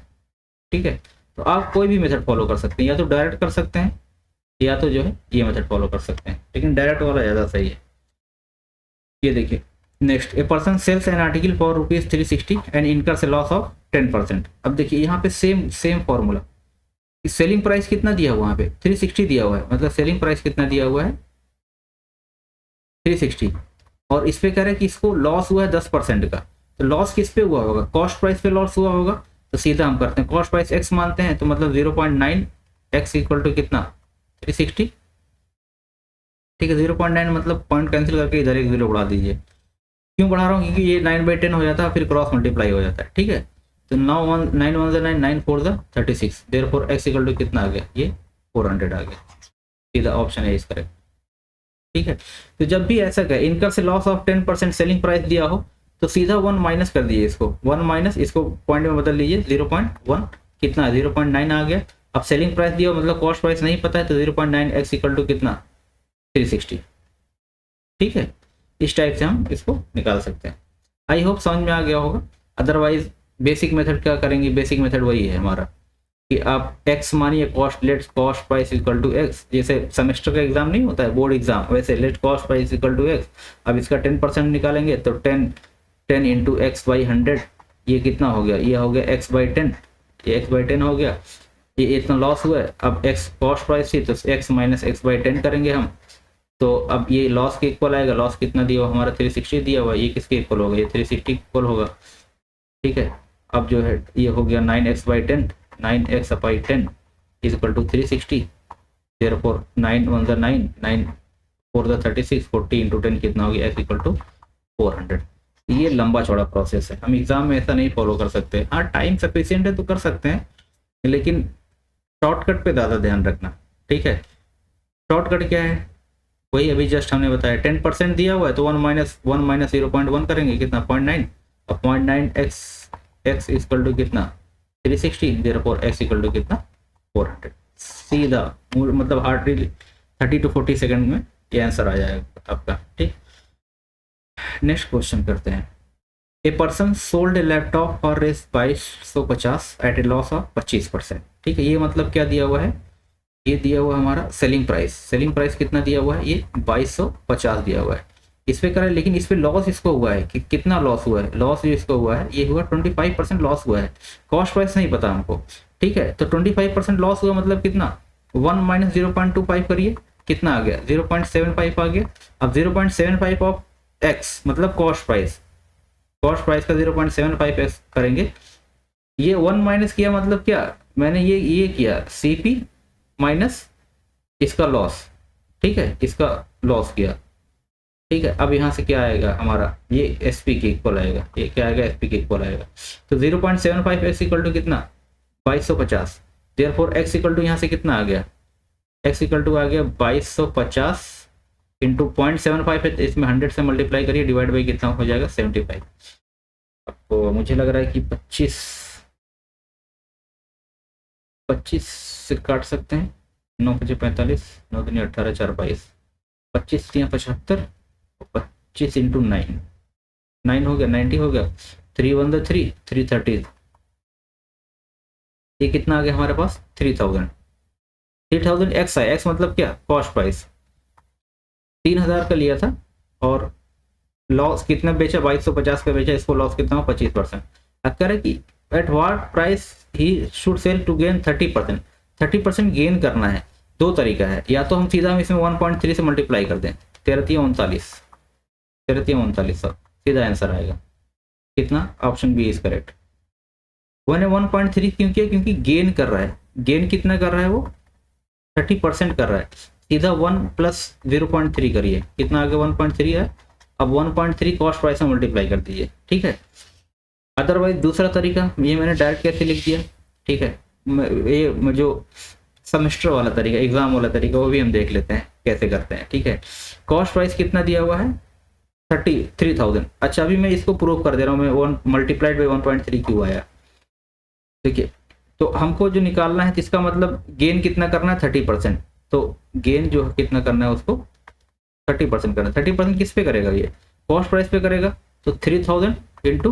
ठीक है। तो आप कोई भी मेथड फॉलो कर सकते हैं, या तो डायरेक्ट कर सकते हैं या तो जो है ये मेथड फॉलो कर सकते हैं, लेकिन डायरेक्ट वाला ज़्यादा सही है। ये देखिए next, a person sells an article for ₹360 and incurs a loss of 10%। अब देखिए यहाँ पे सेम फॉर्मूला, सेलिंग प्राइस कितना दिया हुआ है, वहाँ पे 360 दिया हुआ है, मतलब सेलिंग प्राइस कितना दिया हुआ है 360, और इस पे कह रहे हैं कि इसको लॉस हुआ है 10% का, तो लॉस किस पे हुआ होगा, कॉस्ट प्राइस पे लॉस हुआ होगा। तो सीधा हम करते हैं, कॉस्ट प्राइस x मानते हैं, तो मतलब 0.9 x इक्वल टू कितना 360, ठीक है। 0.9 मतलब पॉइंट कैंसिल करके इधर एक जीरो बढ़ा दीजिए, क्यों बढ़ा रहा हूँ, क्योंकि ये 9/10 हो जाता है, फिर क्रॉस मल्टीप्लाई हो जाता है, ठीक है। तो 9 1 9 9 4 36, देयरफॉर x इक्वल टू कितना आ गया, ये 400 आ गया, सीधा ऑप्शन है इस करेक्ट, ठीक है। तो जब भी ऐसा कहे इनकम से लॉस ऑफ 10% सेलिंग प्राइस दिया हो, तो सीधा 1 माइनस कर दीजिए, इसको 1 माइनस, इसको पॉइंट में बदल लीजिए, 0.1 कितना 0.9 आ गया। अब सेलिंग प्राइस दिया हो मतलब कॉस्ट प्राइस नहीं पता है, तो 0.9 x इक्वल टू कितना 360, ठीक है। इस टाइप से हम इसको निकाल सकते हैं। आई होप समझ में आ गया होगा। अदरवाइज बेसिक मेथड क्या करेंगे, बेसिक मेथड वही है हमारा कि आप x मानिए cost, let cost price equal to x, जैसे सेमेस्टर का एग्जाम नहीं होता है बोर्ड एग्जाम, वैसे let cost price equal to x। अब इसका 10% निकालेंगे, तो 10 इंटू एक्स बाई 100, ये कितना हो गया, ये हो गया x/10, ये x/10 हो गया, ये इतना लॉस हुआ है। अब x कॉस्ट प्राइस थी, तो x माइनस x/10 करेंगे हम, तो अब ये लॉस के इक्वल आएगा। लॉस कितना दिया हुआ हमारा 360 दिया हुआ, ये किसके इक्वल होगा, ये 360 इक्वल होगा, ठीक है। अब जो है ये हो गया 9x/10, 9x/10 is equal to 360, therefore 9 1 9, 9 4 36, 40 into 10 कितना हो गया x इक्वल टू 400। ये लंबा चौड़ा प्रोसेस है, हम एग्जाम में ऐसा नहीं फॉलो कर सकते। हाँ टाइम सफिशिएंट है तो कर सकते हैं, लेकिन शॉर्टकट पे ज़्यादा ध्यान रखना, ठीक है। शॉर्टकट क्या है, वही अभी जस्ट हमने बताया, 10% दिया हुआ है तो 1 माइनस 0.1 करेंगे, कितना 0.9, और 0.9 x इक्वल टू कितना 360, देयरफॉर x इक्वल टू कितना 400। सीधा मतलब हार्डली 30 to 40 सेकंड में ये आंसर आ जाएगा आपका, ठीक। नेक्स्ट क्वेश्चन करते हैं। A person sold a laptop for ₹2250 at a loss of 25%, ठीक है। ये मतलब क्या दिया हुआ है, ये दिया हुआ हमारा सेलिंग प्राइस, सेलिंग प्राइस कितना दिया हुआ है, ये 2250 दिया हुआ है, इस पे करें, लेकिन इस पे लॉस इसको हुआ है कि कितना लॉस हुआ है, लॉस जो इसको हुआ है ये हुआ 25% लॉस हुआ है, कॉस्ट प्राइस नहीं पता हमको, ठीक है। तो 25% लॉस हुआ मतलब कितना 1 माइनस 0.25 करिए, कितना आ गया 0.75 आ गया। अब 0.75 ऑफ x मतलब कॉस्ट प्राइस, कॉस्ट प्राइस का 0.75x करेंगे, ये 1 माइनस किया मतलब क्या, मैंने ये किया CP माइनस इसका लॉस, ठीक है, इसका लॉस किया, ठीक है। अब यहाँ से क्या आएगा हमारा, ये एस पी के इक्वल आएगा, ये क्या आएगा, एस पी के इक्वल आएगा। तो 0.75 एक्स इक्वल टू कितना, 2250। देयरफॉर एक्स इक्वल टू यहाँ से कितना आ गया, एक्स इक्वल टू आ गया 2250 इंटू 0.75 है, तो इसमें 100 से मल्टीप्लाई करिए, डिवाइड बाई कितना हो जाएगा 75। अब मुझे लग रहा है कि 25 से काट सकते हैं, 9×5 = 45, 9×2 = 18, 4×22, 25 × 75, 25 इंटू 9 हो गया, 90 हो गया, 3 × 1 = 3, 330। ये कितना आ गया हमारे पास, 3000 एक्स है, एक्स मतलब क्या, कॉस्ट प्राइस 3000 का लिया था और लॉस कितना बेचा, 2250 का बेचा, इसको लॉस कितना हो, 25%। अब कह रहे कि at what price he should sell to gain 30%, 30% gain करना है। दो तरीका है, या तो हम सीधा हम इसमें 1.3 से मल्टीप्लाई कर दें, 13×39, 13×39 सीधा आंसर आएगा कितना, ऑप्शन बी इज करेक्ट। 1.3 क्यों किया, क्योंकि गेन कर रहा है, गेन कितना कर रहा है वो, 30% कर रहा है। सीधा 1 + 0.3 करिए, कितना आ गया, 1.3 है। अब 1.3 कॉस्ट प्राइस में मल्टीप्लाई कर दीजिए, ठीक है। अदरवाइज दूसरा तरीका, ये मैंने डायरेक्ट कैसे लिख दिया, ठीक है। ये जो सेमेस्टर वाला तरीका, एग्जाम वाला तरीका, वो भी हम देख लेते हैं कैसे करते हैं, ठीक है। कॉस्ट प्राइस कितना दिया हुआ है, 33,000। अच्छा, अभी मैं इसको प्रूव कर दे रहा हूँ, मैं 1 मल्टीप्लाइड बाई 1.3 क्यों आया, ठीक है। तो हमको जो निकालना है, इसका मतलब गेन कितना करना है, 30%। तो गेन जो कितना करना है उसको 30% करना है। 30% किस पे करेगा, ये कॉस्ट प्राइस पे करेगा। तो 3000 इंटू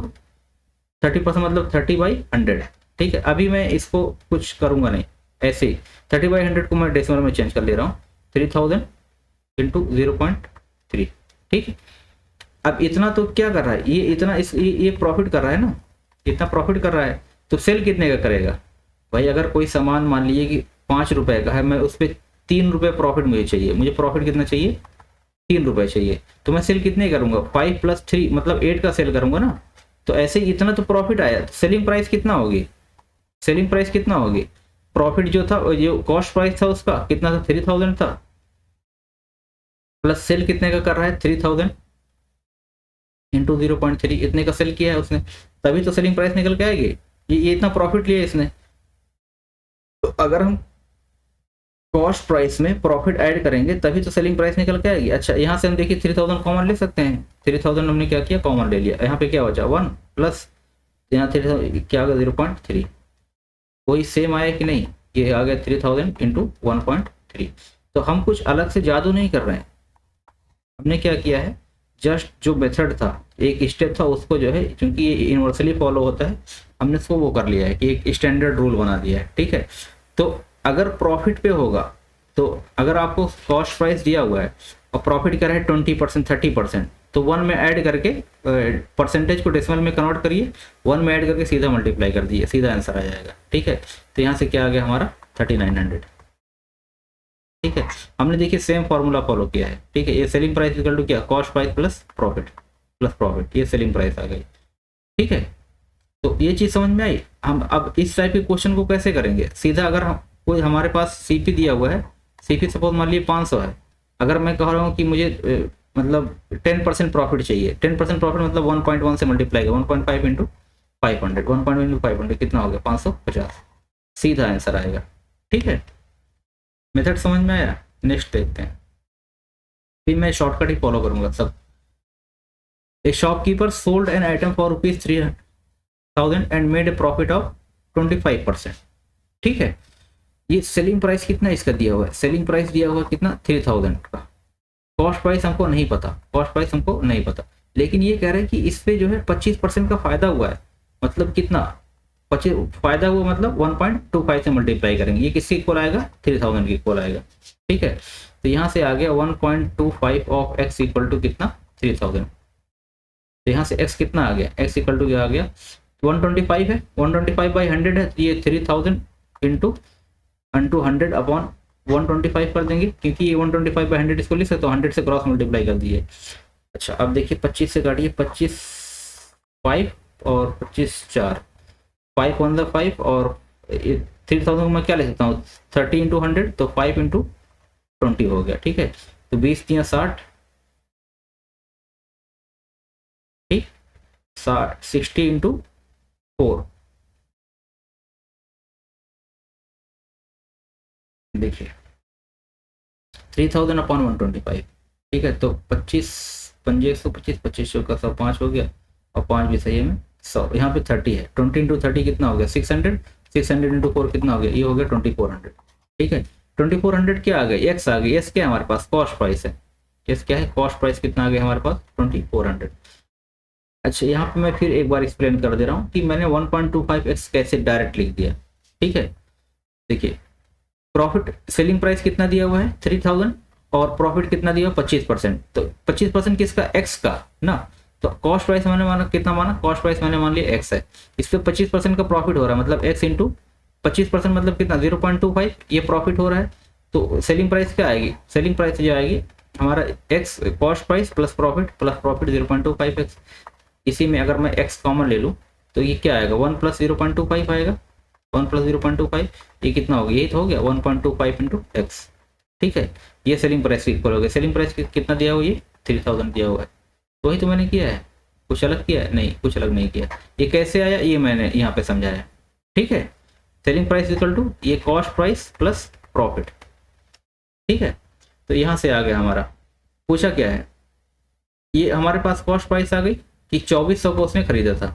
30% मतलब 30/100, ठीक है। अभी मैं इसको कुछ करूंगा नहीं, ऐसे ही 30/100 को मैं डेसिमल में चेंज कर ले रहा हूँ, 3000 इंटू 0.3, ठीक है। अब इतना तो क्या कर रहा है, ये इतना ये प्रॉफिट कर रहा है ना, इतना प्रॉफिट कर रहा है। तो सेल कितने का करेगा भाई, अगर कोई सामान मान लीजिए कि 5 रुपए का है, मैं उस पर 3 रुपये प्रॉफिट मुझे चाहिए, मुझे प्रॉफिट कितना चाहिए, 3 रुपये चाहिए। तो मैं सेल कितने करूंगा, 5 + 3 मतलब 8 का सेल करूंगा ना। तो ऐसे ही इतना तो प्रॉफिट आया, तो सेलिंग प्राइस कितना होगी, सेलिंग प्राइस कितना होगी, प्रॉफिट जो था, जो कॉस्ट प्राइस था उसका कितना था, 3000 था, प्लस सेल कितने का कर रहा है, 3000 इंटू 0.3, इतने का सेल किया है उसने, तभी तो सेलिंग प्राइस निकल के आएगी। ये इतना प्रॉफिट लिया इसने। तो अगर हम कॉस्ट प्राइस में प्रॉफिट ऐड करेंगे तभी तो सेलिंग प्राइस निकल के आएगी। अच्छा, यहाँ से हम देखिए 3000 कॉमन ले सकते हैं, 3000 हमने क्या किया, कॉमन ले लिया। यहाँ पे क्या बचा, 1 प्लस यहाँ 3000 क्या आ गया, 0.3। वही सेम आया कि नहीं, ये आ गया 3000 इंटू 1.3। तो हम कुछ अलग से जादू नहीं कर रहे हैं, हमने क्या किया है, जस्ट जो मेथड था, एक स्टेप था, उसको जो है, क्योंकि ये यूनिवर्सली फॉलो होता है, हमने उसको वो कर लिया है कि एक स्टैंडर्ड रूल बना दिया है, ठीक है। तो अगर प्रॉफिट पे होगा, तो अगर आपको कॉस्ट प्राइस दिया हुआ है और प्रॉफिट कर रहा है 20%, 30%, तो 1 में ऐड करके परसेंटेज को डेसिमल में कन्वर्ट करिए, 1 में ऐड करके सीधा मल्टीप्लाई कर दीजिए, सीधा आंसर आ जाएगा, ठीक है। तो यहाँ से क्या आ गया हमारा 3900, ठीक है। हमने देखिए सेम फॉर्मूला फॉलो किया है, ठीक है। ये सेलिंग प्राइस इक्वल टू क्या, कॉस्ट प्राइस प्लस प्रॉफिट, ये सेलिंग प्राइस आ गई, ठीक है। तो ये चीज़ समझ में आई। हम अब इस टाइप के क्वेश्चन को कैसे करेंगे, सीधा अगर हम कोई हमारे पास सीपी दिया हुआ है, सीपी सपोज मान लीजिए 500 है, अगर मैं कह रहा हूँ कि मुझे मतलब 10% प्रॉफिट चाहिए, 10% प्रॉफिट मतलब 1.1 से मल्टीप्लाई 1.5 इंटू 500, 1.1 इंटू 500 कितना हो गया, 550, सीधा आंसर आएगा, ठीक है। मेथड समझ में आया। नेक्स्ट देखते हैं, फिर मैं शॉर्टकट ही फॉलो करूंगा सब। ए shopkeeper sold an item for ₹3,000 and made a profit of 25%, ठीक है। ये सेलिंग प्राइस कितना इसका दिया हुआ है, सेलिंग प्राइस दिया हुआ कितना, 3000 का। कॉस्ट प्राइस हमको नहीं पता, कॉस्ट प्राइस हमको नहीं पता, लेकिन ये कह रहे हैं कि इस पे जो है 25% का फायदा हुआ है, मतलब कितना 25 फायदा हुआ, मतलब 1.25 से मल्टीप्लाई करेंगे, ये किसके इक्वल आएगा, 3000 के इक्वल आएगा, ठीक है। तो यहाँ से आ गया 1.25 ऑफ x इक्वल टू कितना, 3000। तो यहाँ से x कितना आ गया, x इक्वल टू क्या आ गया, 125 है, 125/100 है, तो ये 3000 इंटू 100 अपॉन 125 कर देंगे, क्योंकि ये 125/100 इसको लिख सकते हो, 100 से क्रॉस मल्टीप्लाई कर दिए। अच्छा, अब देखिए 25 से काटिए, 25 5 और 25 4, 5 1 5 और 3000 को मैं क्या ले सकता हूँ, 30 इंटू 100, तो 5 इंटू 20 हो गया, ठीक है। तो 20 3 60, ठीक, 60, 60 इंटू 4, देखिए 3000 अपॉन 125, ठीक है। तो 25 पंजे 125, 25 का 100, 5 हो गया, और 5 भी सही है में 100, यहाँ पे 30 है, 20 इंटू 30 कितना हो गया, 600, 600 इंटू 4 कितना हो गया, ये हो गया 2400, ठीक है। 2400 क्या आ गया, एक्स आ गया, एक्स क्या है हमारे पास, कॉस्ट प्राइस है, एक्स क्या है, कॉस्ट प्राइस कितना आ गया हमारे पास, 2400। अच्छा, यहाँ पे मैं फिर एक बार एक्सप्लेन कर दे रहा हूँ कि मैंने 1.25x कैसे डायरेक्ट लिख दिया, ठीक है। देखिए, प्रॉफिट सेलिंग प्राइस कितना दिया हुआ है 3000, और प्रॉफिट कितना दिया हुआ 25%, तो 25% किसका, एक्स का ना। तो कॉस्ट प्राइस मैंने माना कितना, माना कॉस्ट प्राइस मैंने मान लिया एक्स है, इस पर 25% का प्रॉफिट हो रहा है, मतलब एक्स इंटू 25% मतलब कितना 0.25, ये प्रॉफिट हो रहा है। तो सेलिंग प्राइस क्या आएगी, सेलिंग प्राइस जो आएगी हमारा x cost price plus profit 0.25x। इसी में अगर मैं एक्स कॉमन ले लूँ तो ये क्या आएगा, 1 प्लस 0.25 आएगा, 1 प्लस 0.25, ये कितना हो गया, यही तो हो गया 1.25 इंटू एक्स, ठीक है। ये सेलिंग प्राइस इक्वल हो गया, सेलिंग प्राइस कितना दिया हुआ, ये 3000 दिया हुआ है, वही तो मैंने किया है, कुछ अलग किया है नहीं, कुछ अलग नहीं किया। ये कैसे आया ये मैंने यहाँ पे समझाया, ठीक है। सेलिंग प्राइस इक्वल टू ये कॉस्ट प्राइस प्लस प्रॉफिट, ठीक है। तो यहाँ से आ गया हमारा, पूछा क्या है, ये हमारे पास कॉस्ट प्राइस आ गई कि 2400 को उसने खरीदा था,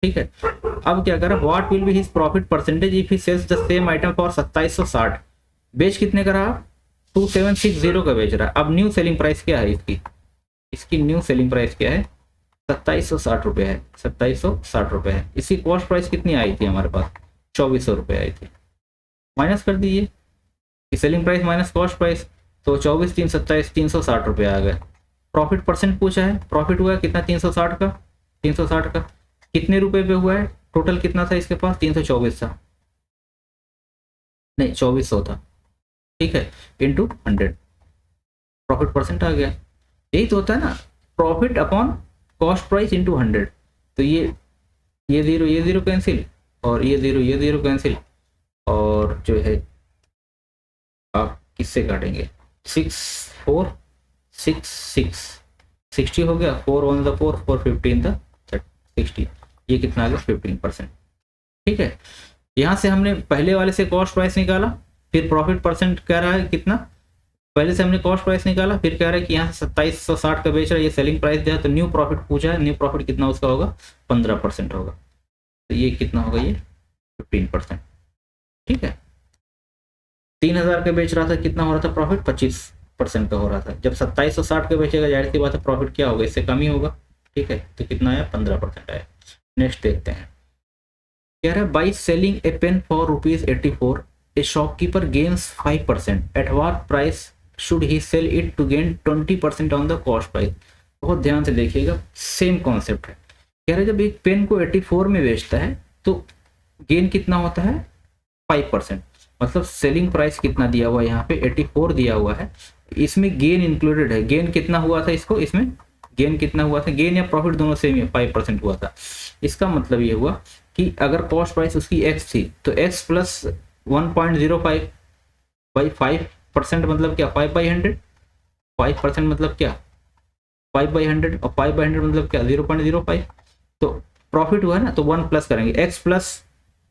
ठीक है। अब क्या करा, what will be his profit percentage if he sells the same item for 2760, बेच कितने का रहा, 2760 का बेच रहा है। अब न्यू सेलिंग प्राइस क्या है इसकी, इसकी न्यू सेलिंग प्राइस क्या है, 2760 रुपये है, 2760 रुपये है। इसकी कॉस्ट प्राइस कितनी आई थी हमारे पास, 2400 रुपये आई थी, माइनस कर दीजिए selling price minus cost price, तो 24 3 27 360 रुपये आ गए। प्रॉफिट परसेंट पूछा है, प्रॉफिट हुआ है कितना 360 का, 360 का कितने रुपए पे हुआ है, टोटल कितना था इसके पास 324 था, नहीं 2400 था, ठीक है, इंटू 100, प्रॉफिट परसेंट आ गया। यही तो होता है ना, profit upon cost price into 100। तो ये जीरो कैंसिल, और ये जीरो कैंसिल, और जो है आप किससे काटेंगे, 6 4 6 6 60 हो गया, 4 1 द 4 4 15 द 60, ये कितना आ गया 15%, ठीक है। यहाँ से हमने पहले वाले से कॉस्ट प्राइस निकाला, फिर प्रॉफिट परसेंट कह रहा है कितना, पहले से हमने कॉस्ट प्राइस निकाला, फिर कह रहा है कि यहाँ से 2760 का बेच रहा है, ये सेलिंग प्राइस दिया, तो न्यू प्रॉफिट पूछा है, न्यू प्रॉफिट कितना उसका होगा 15% होगा, तो ये कितना होगा, ये 15%, ठीक है। 3000 का बेच रहा था, कितना हो रहा था प्रॉफिट, 25% का हो रहा था। जब 2760 का बेचेगा, जाहिर सी बात है प्रॉफिट क्या होगा, इससे कम ही होगा, ठीक है। तो कितना आया, 15% आया। नेक्स्ट देखते हैं, कह रहा है by selling a pen for ₹84, a shopkeeper gains 5%, at what price should he sell it to gain 20% on the cost price. बहुत ध्यान से देखिएगा, सेम कॉन्सेप्ट है। कह रहा है जब एक पेन को 84 में बेचता है तो गेन कितना होता है 5%, मतलब सेलिंग प्राइस कितना दिया हुआ है यहाँ पे 84 दिया हुआ है, इसमें गेन इंक्लूडेड है। गेन कितना हुआ था इसको, इसमें गेन कितना हुआ था, गेन या प्रॉफिट दोनों सेम है, 5% हुआ था। इसका मतलब ये हुआ कि अगर कॉस्ट प्राइस उसकी एक्स थी तो एक्स प्लस 1.05 बाई 5% मतलब क्या, 5/100, 5% मतलब क्या 5/100, और 5/100 मतलब क्या 0.05। तो प्रॉफिट हुआ है ना, तो 1 प्लस करेंगे, एक्स प्लस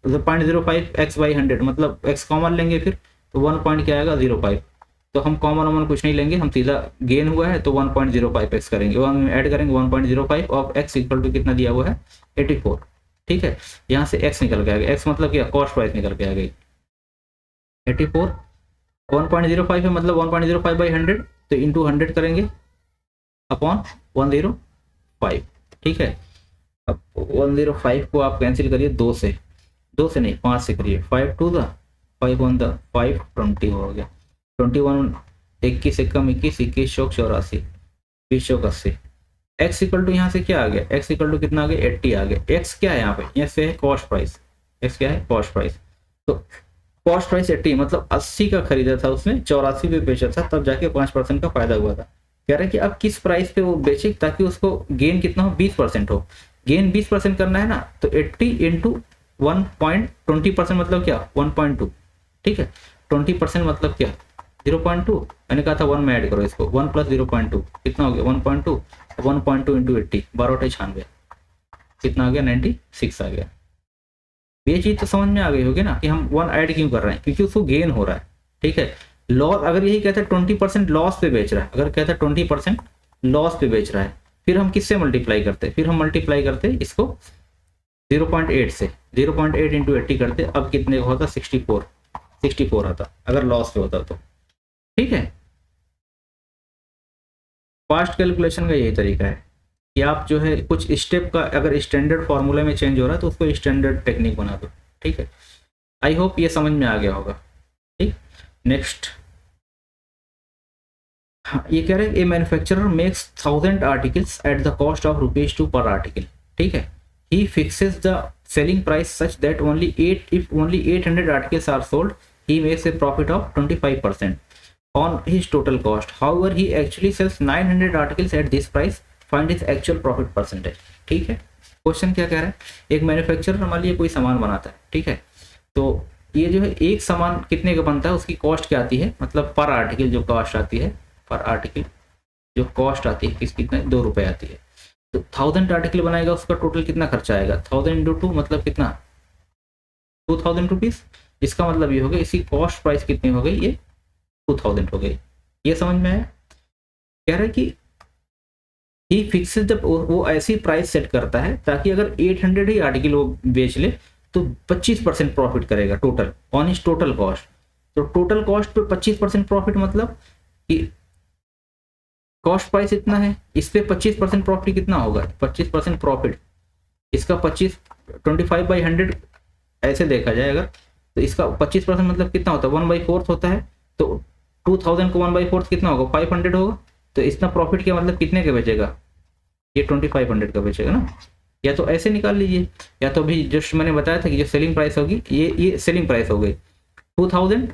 0.05 x/100, मतलब x कॉमन लेंगे, फिर तो 1 पॉइंट क्या आएगा 05। तो हम कॉमन कुछ नहीं लेंगे, हम सीधा गेन हुआ है तो 1.05x करेंगे, वन ऐड करेंगे 1.05 और x इक्वल टू कितना दिया हुआ है 84, ठीक है। यहाँ से x निकल के आ गया, x मतलब क्या कॉस्ट प्राइस निकल के आ गई 84, 1.05 है मतलब 1.05/100, तो इंटू 100 करेंगे अपॉन 105, ठीक है। अब 105 को आप कैंसिल करिए 2 से नहीं 5 से करिए, 5 2 द 5 1 द 5 20 हो गया, 21 21 एकम 21 21 चौक 84 20 चौक 80। एक्स इक्वल टू यहाँ से क्या आ गया, एक्स इक्वल टू कितना आ गया 80 आ गया। एक्स क्या है यहाँ पे, यहाँ से है कॉस्ट प्राइस, एक्स क्या है कॉस्ट प्राइस, तो कॉस्ट प्राइस 80 मतलब 80 का खरीदा था उसने, 84 पे बेचा था, तब जाके 5% का फायदा हुआ था। कह रहा है कि अब किस प्राइस पे वो बेचे ताकि उसको गेन कितना हो 20% हो, गेन 20% करना है ना, तो 80 इंटू 1.20% मतलब क्या 1.2, ठीक है 20% मतलब क्या 0.2, मैंने कहा था 1 में ऐड करो इसको, 1 प्लस 0.2 कितना हो गया 1.2, 1.2 इंटू 80 12×96 कितना आ गया 96 आ गया। ये चीज़ तो समझ में आ गई होगी ना कि हम 1 ऐड क्यों कर रहे हैं, क्योंकि उसको गेन हो रहा है, ठीक है। लॉस अगर यही कहता है 20% लॉस पे बेच रहा है, अगर कहता है 20% लॉस पे बेच रहा है, फिर हम किससे मल्टीप्लाई करते, फिर हम मल्टीप्लाई करते इसको 0.8 से, 0.8 इंटू 80 करते, अब कितने का होता 64 आता अगर लॉस पे होता तो, ठीक है। फास्ट कैलकुलेशन का यही तरीका है कि आप जो है कुछ स्टेप का अगर स्टैंडर्ड फॉर्मूले में चेंज हो रहा है तो उसको स्टैंडर्ड टेक्निक बना दो, ठीक है। आई होप ये समझ में आ गया होगा, ठीक। नेक्स्ट, हाँ ये कह रहे हैं a manufacturer makes 1000 articles at the cost of ₹2 per article, ठीक है। He fixes the selling price such that only 800 articles are sold, he makes a profit of 25% on his total cost. However, he actually sells 900 articles at this price. Find his actual profit percentage, ठीक है। Question क्या कह रहा है, एक manufacturer मान लीजिए कोई सामान बनाता है, ठीक है। तो ये जो है एक सामान कितने का बनता है, उसकी कॉस्ट क्या आती है, मतलब पर आर्टिकल जो कॉस्ट आती है, पर आर्टिकल जो कॉस्ट आती है कितना ₹2 आती है। तो 1000 आर्टिकल बनाएगा, उसका टोटल कितना खर्चा आएगा, 1000 इंटू 2 मतलब कितना 2000 रुपीज़। इसका मतलब ये हो गया इसकी कॉस्ट प्राइस कितनी हो गई, ये 2000 हो गई। ये समझ में आया। कह रहा है कि ही फिक्सेस, जब वो ऐसी प्राइस सेट करता है ताकि अगर 800 ही आर्टिकल वो बेच ले तो 25% प्रॉफिट करेगा total on his total cost. तो टोटल कॉस्ट पे 25% प्रॉफिट मतलब कि कॉस्ट प्राइस इतना है, इस पे 25% प्रॉफिट कितना होगा 25% प्रॉफिट, इसका 25 ऐसे देखा जाए अगर, तो इसका 25% मतलब कितना होता है 1/4 होता है। तो 2000 को 1/4 कितना होगा 500 होगा। तो इतना प्रॉफिट क्या मतलब कितने का बेचेगा, ये 2500 का बेचेगा ना। या तो ऐसे निकाल लीजिए, या तो अभी जस्ट मैंने बताया था कि जो सेलिंग प्राइस होगी ये सेलिंग प्राइस हो गई 2000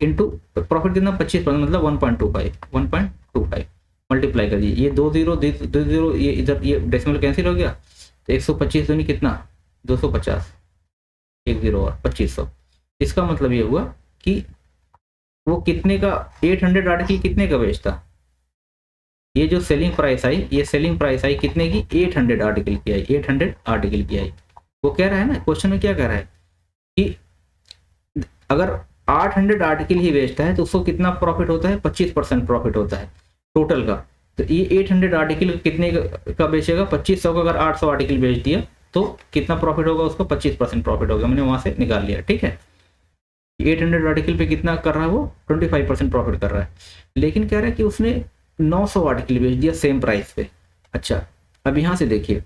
इंटू प्रॉफिट कितना 25% मतलब 1.25 मल्टीप्लाई कर दीजिए, ये 2 0 ये इधर ये डेसिमल कैंसिल हो गया, तो 125 दूनी कितना 250, 10 और 2500। इसका मतलब ये हुआ कि वो कितने का 800 आर्टिकल कितने का बेचता, ये जो सेलिंग प्राइस आई, ये सेलिंग प्राइस आई कितने की 800 आर्टिकल की आई, 800 आर्टिकल की आई। वो कह रहा है ना क्वेश्चन में क्या कह रहा है कि अगर 800 आर्टिकल ही बेचता है तो उसको कितना प्रॉफिट होता है 25% प्रॉफिट होता है टोटल का। तो ये 800 आर्टिकल कितने का बेचेगा 2500 का, अगर 800 आर्टिकल बेच दिया तो कितना प्रॉफिट होगा उसको 25% प्रॉफिट होगा, मैंने वहां से निकाल लिया, ठीक है। 800 आर्टिकल पे कितना कर रहा है वो 25% प्रॉफिट कर रहा है। लेकिन कह रहा है कि उसने 900 आर्टिकल बेच दिया सेम प्राइस पे। अच्छा अब यहाँ से देखिए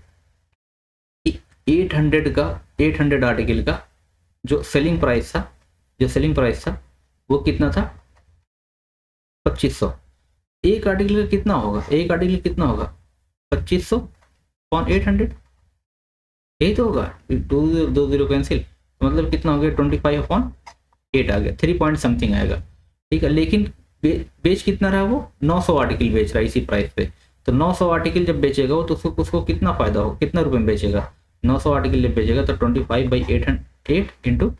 800 आर्टिकल का जो सेलिंग प्राइस था वो कितना था 2500। एक आर्टिकल का कितना होगा, एक आर्टिकल कितना होगा 2500 अपॉन 800, यही तो होगा 2 0 कैंसिल, मतलब कितना हो गया 25/8 आ गया, 3 पॉइंट समथिंग आएगा, ठीक है। लेकिन बेच कितना रहा वो 900 आर्टिकल बेच रहा है इसी प्राइस पे। तो 900 आर्टिकल जब बेचेगा वो तो उसको कितना फायदा हो, कितना रुपए में बेचेगा 900 आर्टिकल जब बेचेगा तो 25/8 इंटू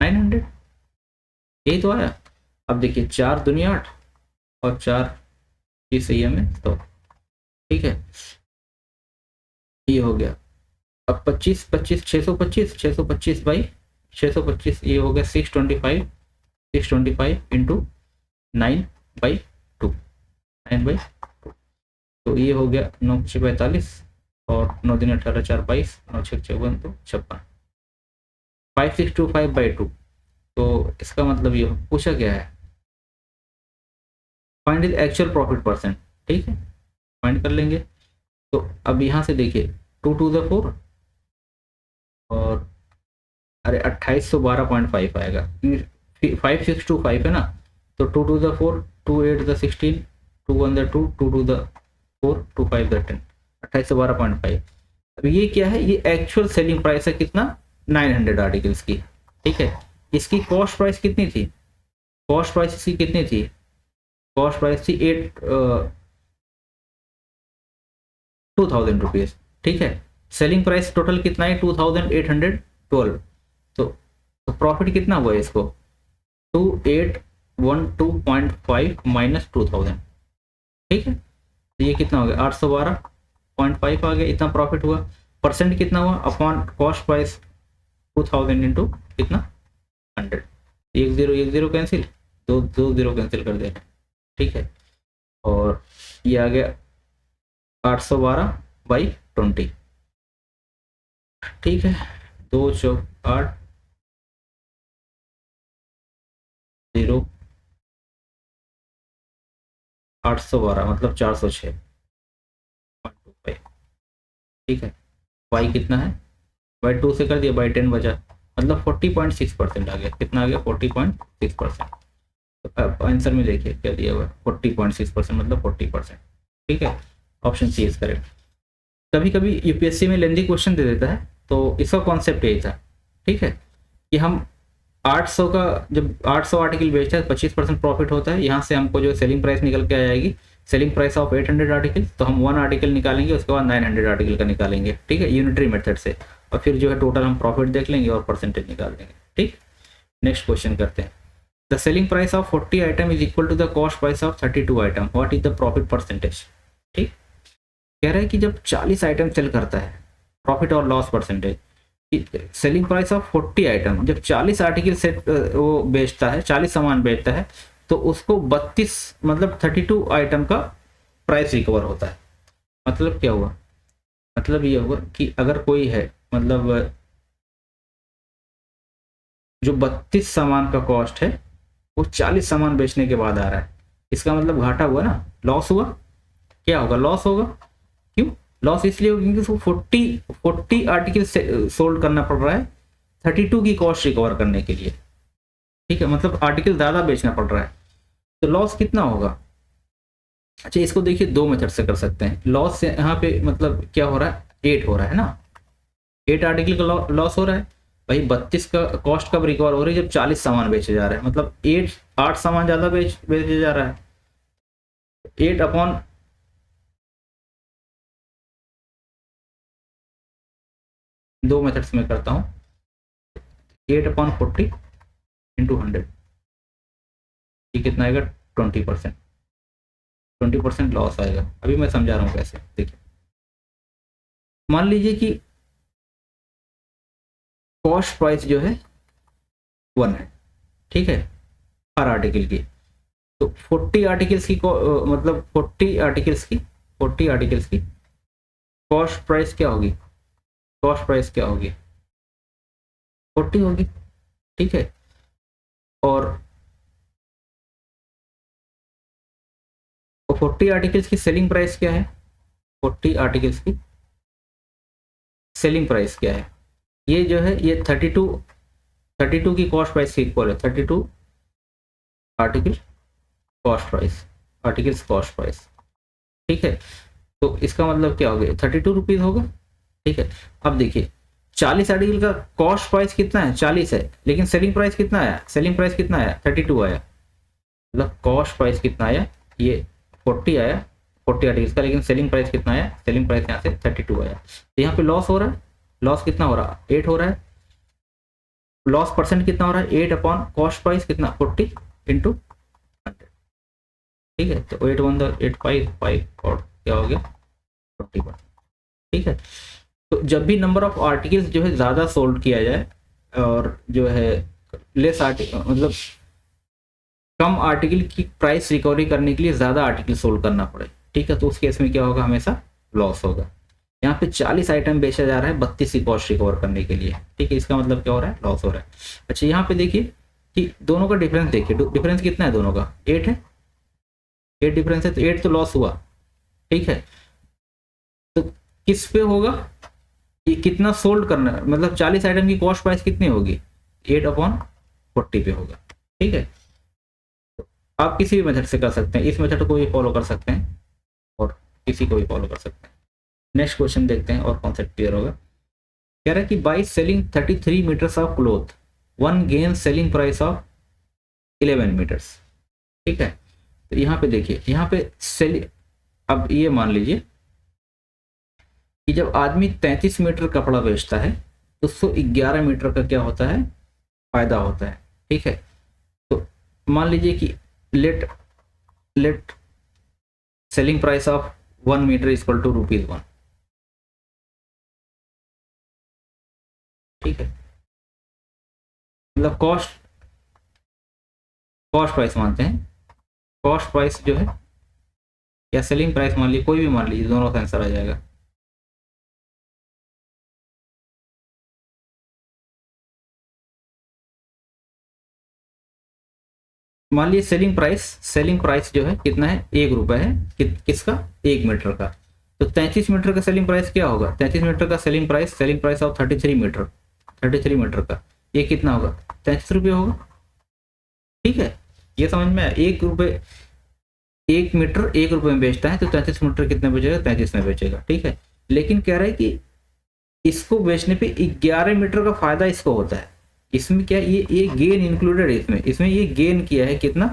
900, यही तो आया। अब देखिए 4 दूनी 8 और 4 सही है में तो, ठीक है ये हो गया। अब 25 25 625 बाई 625 ये हो गया 625 इंटू 9/2 तो ये हो गया 9 6 45 और 9 दिन 18 4 22 9 6 54 तो 56 5625/2। तो इसका मतलब ये पूछा गया है find is actual profit percent, ठीक है फाइंड कर लेंगे। तो अब यहाँ से देखिए 2 to the 4 और अरे 2812.5 आएगा, 5625 है ना, तो 2 to the 4 2 8 the 16 2 1 the 2 2 to the 4 2 5 the 10 2812.5। अब ये क्या है, ये एक्चुअल सेलिंग प्राइस है कितना 900 आर्टिकल्स की, ठीक है। इसकी कॉस्ट प्राइस कितनी थी, कॉस्ट प्राइस इसकी कितनी थी, कॉस्ट प्राइस थी 2000 रुपीज़, ठीक है। सेलिंग प्राइस टोटल कितना है 2812, तो प्रॉफिट कितना हुआ इसको 2812.5 माइनस 2000, ठीक है। तो ये कितना हो गया 812.5 आ गया, इतना प्रॉफिट हुआ। परसेंट कितना हुआ अपॉन कॉस्ट प्राइस 2000 इंटू कितना 100, एक जीरो कैंसिल, दो जीरो कैंसिल कर देना, ठीक है। और ये आ गया 812/20, ठीक है। 2 चौक 8 0 812 मतलब 406.25, ठीक है। y कितना है बाई 2 से कर दिया, बाई 10 बचा, मतलब 40.6% आ गया। कितना आ गया 40.6%। तो अब आंसर में देखिए क्या दिया हुआ है 40.6% मतलब 40%, ठीक है। Option C is correct. कभी कभी यूपीएससी में लेंदी क्वेश्चन दे देता है, तो इसका कॉन्सेप्ट यही था, ठीक है, कि हम 800 का जब 800 आर्टिकल बेचते हैं 25% प्रॉफिट होता है। यहाँ से हमको जो सेलिंग प्राइस निकल के आ जाएगी, सेलिंग प्राइस ऑफ 800 आर्टिकल, तो हम 1 आर्टिकल निकालेंगे, उसके बाद 900 आर्टिकल का निकालेंगे, ठीक है, यूनिटरी मेथड से। और फिर जो है टोटल हम प्रॉफिट देख लेंगे और परसेंटेज निकाल देंगे, ठीक। नेक्स्ट क्वेश्चन करते हैं। The selling price of 40 item is equal to the cost price of 32 item, what is the profit percentage, ठीक। कह रहा है कि जब 40 आइटम सेल करता है, प्रॉफिट और loss percentage, selling price of 40 item, जब 40 आर्टिकल सेट वो बेचता है, 40 सामान बेचता है, तो उसको 32 मतलब 32 आइटम का प्राइस रिकवर होता है। मतलब क्या हुआ, मतलब ये हुआ कि अगर कोई है, मतलब जो 32 सामान का कॉस्ट है वो 40 सामान बेचने के बाद आ रहा है, इसका मतलब घाटा हुआ ना, लॉस हुआ। क्या होगा, लॉस होगा। क्यों लॉस? इसलिए होगा क्योंकि उसको 40 आर्टिकल सोल्ड करना पड़ रहा है 32 की कॉस्ट रिकवर करने के लिए, ठीक है, मतलब आर्टिकल ज़्यादा बेचना पड़ रहा है, तो लॉस कितना होगा। अच्छा, इसको देखिए 2 मेथड से कर सकते हैं। लॉस से यहाँ पे मतलब क्या हो रहा है, 8 हो रहा है ना, 8 आर्टिकल का लॉस हो रहा है भाई। 32 का कॉस्ट कब रिकवर हो रही है, जब 40 सामान बेचे जा रहे हैं, मतलब 8 सामान ज़्यादा बेचे जा रहा है। 8 अपॉन 2 मेथड्स में करता हूँ, 8/40 इंटू 100, ये कितना आएगा 20%। 20% लॉस आएगा। अभी मैं समझा रहा हूँ कैसे, देखिए। मान लीजिए कि कॉस्ट प्राइस जो है 1 है, ठीक है, हर आर्टिकल की। तो 40 आर्टिकल्स की मतलब 40 आर्टिकल्स की कॉस्ट प्राइस क्या होगी, कॉस्ट प्राइस क्या होगी 40 होगी, ठीक है। और 40 आर्टिकल्स की सेलिंग प्राइस क्या है, 40 आर्टिकल्स की सेलिंग प्राइस क्या है, ये जो है ये 32 की कॉस्ट प्राइस की इक्वल है। 32 article cost price, articles cost price, ठीक है। तो इसका मतलब क्या हो गया 32 रुपीज़ होगा, ठीक है। अब देखिए 40 आर्टिकल का कॉस्ट प्राइस कितना है 40 है, लेकिन सेलिंग प्राइस कितना आया, सेलिंग प्राइस कितना आया 32 आया, मतलब कॉस्ट प्राइस कितना आया, ये 40 आया 40 आर्टिकल्स का, लेकिन सेलिंग प्राइस कितना आया, सेलिंग प्राइस यहाँ से 32 आया। तो यहाँ पे लॉस हो रहा है, लॉस कितना हो रहा है 8 हो रहा है। लॉस परसेंट कितना हो रहा है 8 अपॉन कॉस्ट प्राइस कितना 40 इंटू 100, ठीक है। तो 8 1 8 5 और क्या हो गया 20%, ठीक है। तो जब भी नंबर ऑफ आर्टिकल्स जो है ज़्यादा सोल्ड किया जाए और जो है लेस आर्टिकल मतलब कम आर्टिकल की प्राइस रिकवरी करने के लिए ज़्यादा आर्टिकल सोल्ड करना पड़े, ठीक है, तो उस केस में क्या होगा, हमेशा लॉस होगा। यहाँ पे 40 आइटम बेचा जा रहा है 32 की कॉस्ट रिकवर करने के लिए, ठीक है, इसका मतलब क्या हो रहा है, लॉस हो रहा है। अच्छा, यहाँ पे देखिए कि दोनों का डिफरेंस देखिए, डिफरेंस कितना है दोनों का 8 है, 8 डिफरेंस है, तो 8 तो लॉस हुआ, ठीक है। तो किस पे होगा, ये कितना सोल्ड करना है, मतलब 40 आइटम की कॉस्ट प्राइस कितनी होगी 8/40 पे होगा, ठीक है। आप किसी भी मेथड से कर सकते हैं, इस मेथड को भी फॉलो कर सकते हैं और किसी को भी फॉलो कर सकते हैं। नेक्स्ट क्वेश्चन देखते हैं और कॉन्सेप्ट क्लियर होगा। कह रहा है कि by selling 33 metres of cloth one gain selling price of 11 metres, ठीक है। तो यहाँ पे देखिए, यहाँ पे सेल, अब ये मान लीजिए कि जब आदमी 33 मीटर कपड़ा बेचता है तो उसको 11 मीटर का क्या होता है, फायदा होता है। ठीक है, तो मान लीजिए कि let let selling price of 1 metre equal to ₹1। ठीक है, मतलब कॉस्ट कॉस्ट प्राइस मानते हैं, कॉस्ट प्राइस जो है या सेलिंग प्राइस मान लीजिए, कोई भी मान लीजिए, दोनों का आंसर आ जाएगा। मान लीजिए सेलिंग प्राइस जो है कितना है, ₹1 है। किसका, 1 मीटर का। तो 33 मीटर का सेलिंग प्राइस क्या होगा, 33 मीटर का सेलिंग प्राइस ऑफ 33 मीटर का ये कितना होगा, ₹33 होगा। ठीक है, ये समझ में आया। ₹1, 1 मीटर ₹1 में बेचता है तो 33 मीटर कितने बेचेगा, 33 में बेचेगा। ठीक है, लेकिन कह रहा है कि इसको बेचने पे 11 मीटर का फायदा इसको होता है। इसमें क्या, ये गेन इंक्लूडेड है इसमें, ये गेन किया है कितना,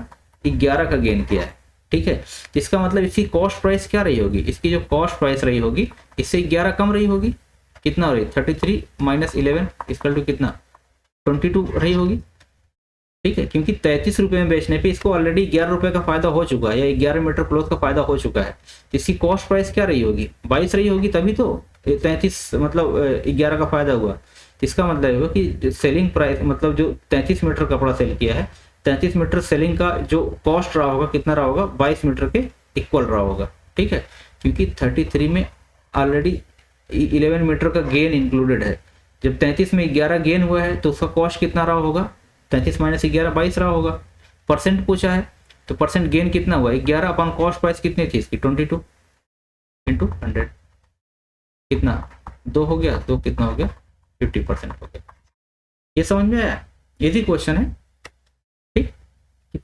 11 का गेन किया है। ठीक है, इसका मतलब इसकी कॉस्ट प्राइस क्या रही होगी, इसकी जो कॉस्ट प्राइस रही होगी इससे 11 कम रही होगी। कितना हो रही, 33 माइनस 11 इक्वल टू कितना, 22 रही होगी। ठीक है, क्योंकि 33 रुपये में बेचने पे इसको ऑलरेडी 11 रुपये का फायदा हो चुका है, या 11 मीटर क्लोथ का फायदा हो चुका है। इसकी कॉस्ट प्राइस क्या रही होगी, 22 रही होगी, तभी तो 33 मतलब 11 का फायदा हुआ। इसका मतलब होगा कि सेलिंग प्राइस मतलब जो 33 मीटर कपड़ा सेल किया है, 33 मीटर सेलिंग का जो कॉस्ट रहा होगा कितना रहा होगा, 22 मीटर के इक्वल रहा होगा। ठीक है, क्योंकि 33 में ऑलरेडी 11 मीटर का गेन इंक्लूडेड है। जब 33 में 11 गेन हुआ है तो उसका कॉस्ट कितना रहा होगा, 33 माइनस 11 22 रहा होगा। परसेंट पूछा है तो परसेंट गेन कितना हुआ, 11 अपन कॉस्ट प्राइस कितनी थी इसकी, 22 इंटू 100 कितना, 2 हो गया, 2 कितना हो गया, 50% हो गया। ये समझ में आया, इजी क्वेश्चन है। ठीक,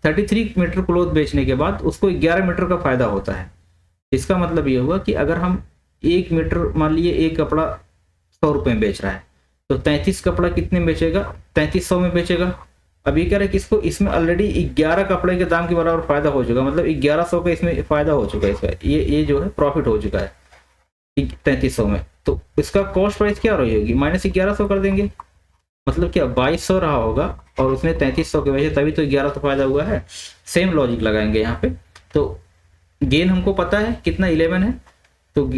33 मीटर क्लोथ बेचने के बाद उसको 11 मीटर का फायदा होता है। इसका मतलब ये हुआ कि अगर हम 1 मीटर मान लीजिए एक कपड़ा 100 रुपये में बेच रहा है तो 33 कपड़ा कितने में बेचेगा, 3300 में बेचेगा। अब ये कह रहे हैं कि इसको इसमें ऑलरेडी 11 कपड़े के दाम के बराबर फायदा हो चुका, मतलब 1100 का इसमें फायदा हो चुका है, इसका ये जो है प्रॉफिट हो चुका है 3300 में। तो इसका कॉस्ट प्राइस क्या रही होगी, माइनस 1100 कर देंगे, मतलब क्या 2200 रहा होगा और उसने 3300 के वजह तभी तो 1100 फायदा हुआ है। सेम लॉजिक लगाएंगे यहाँ पे। तो गेन हमको पता है कितना 11 है, तो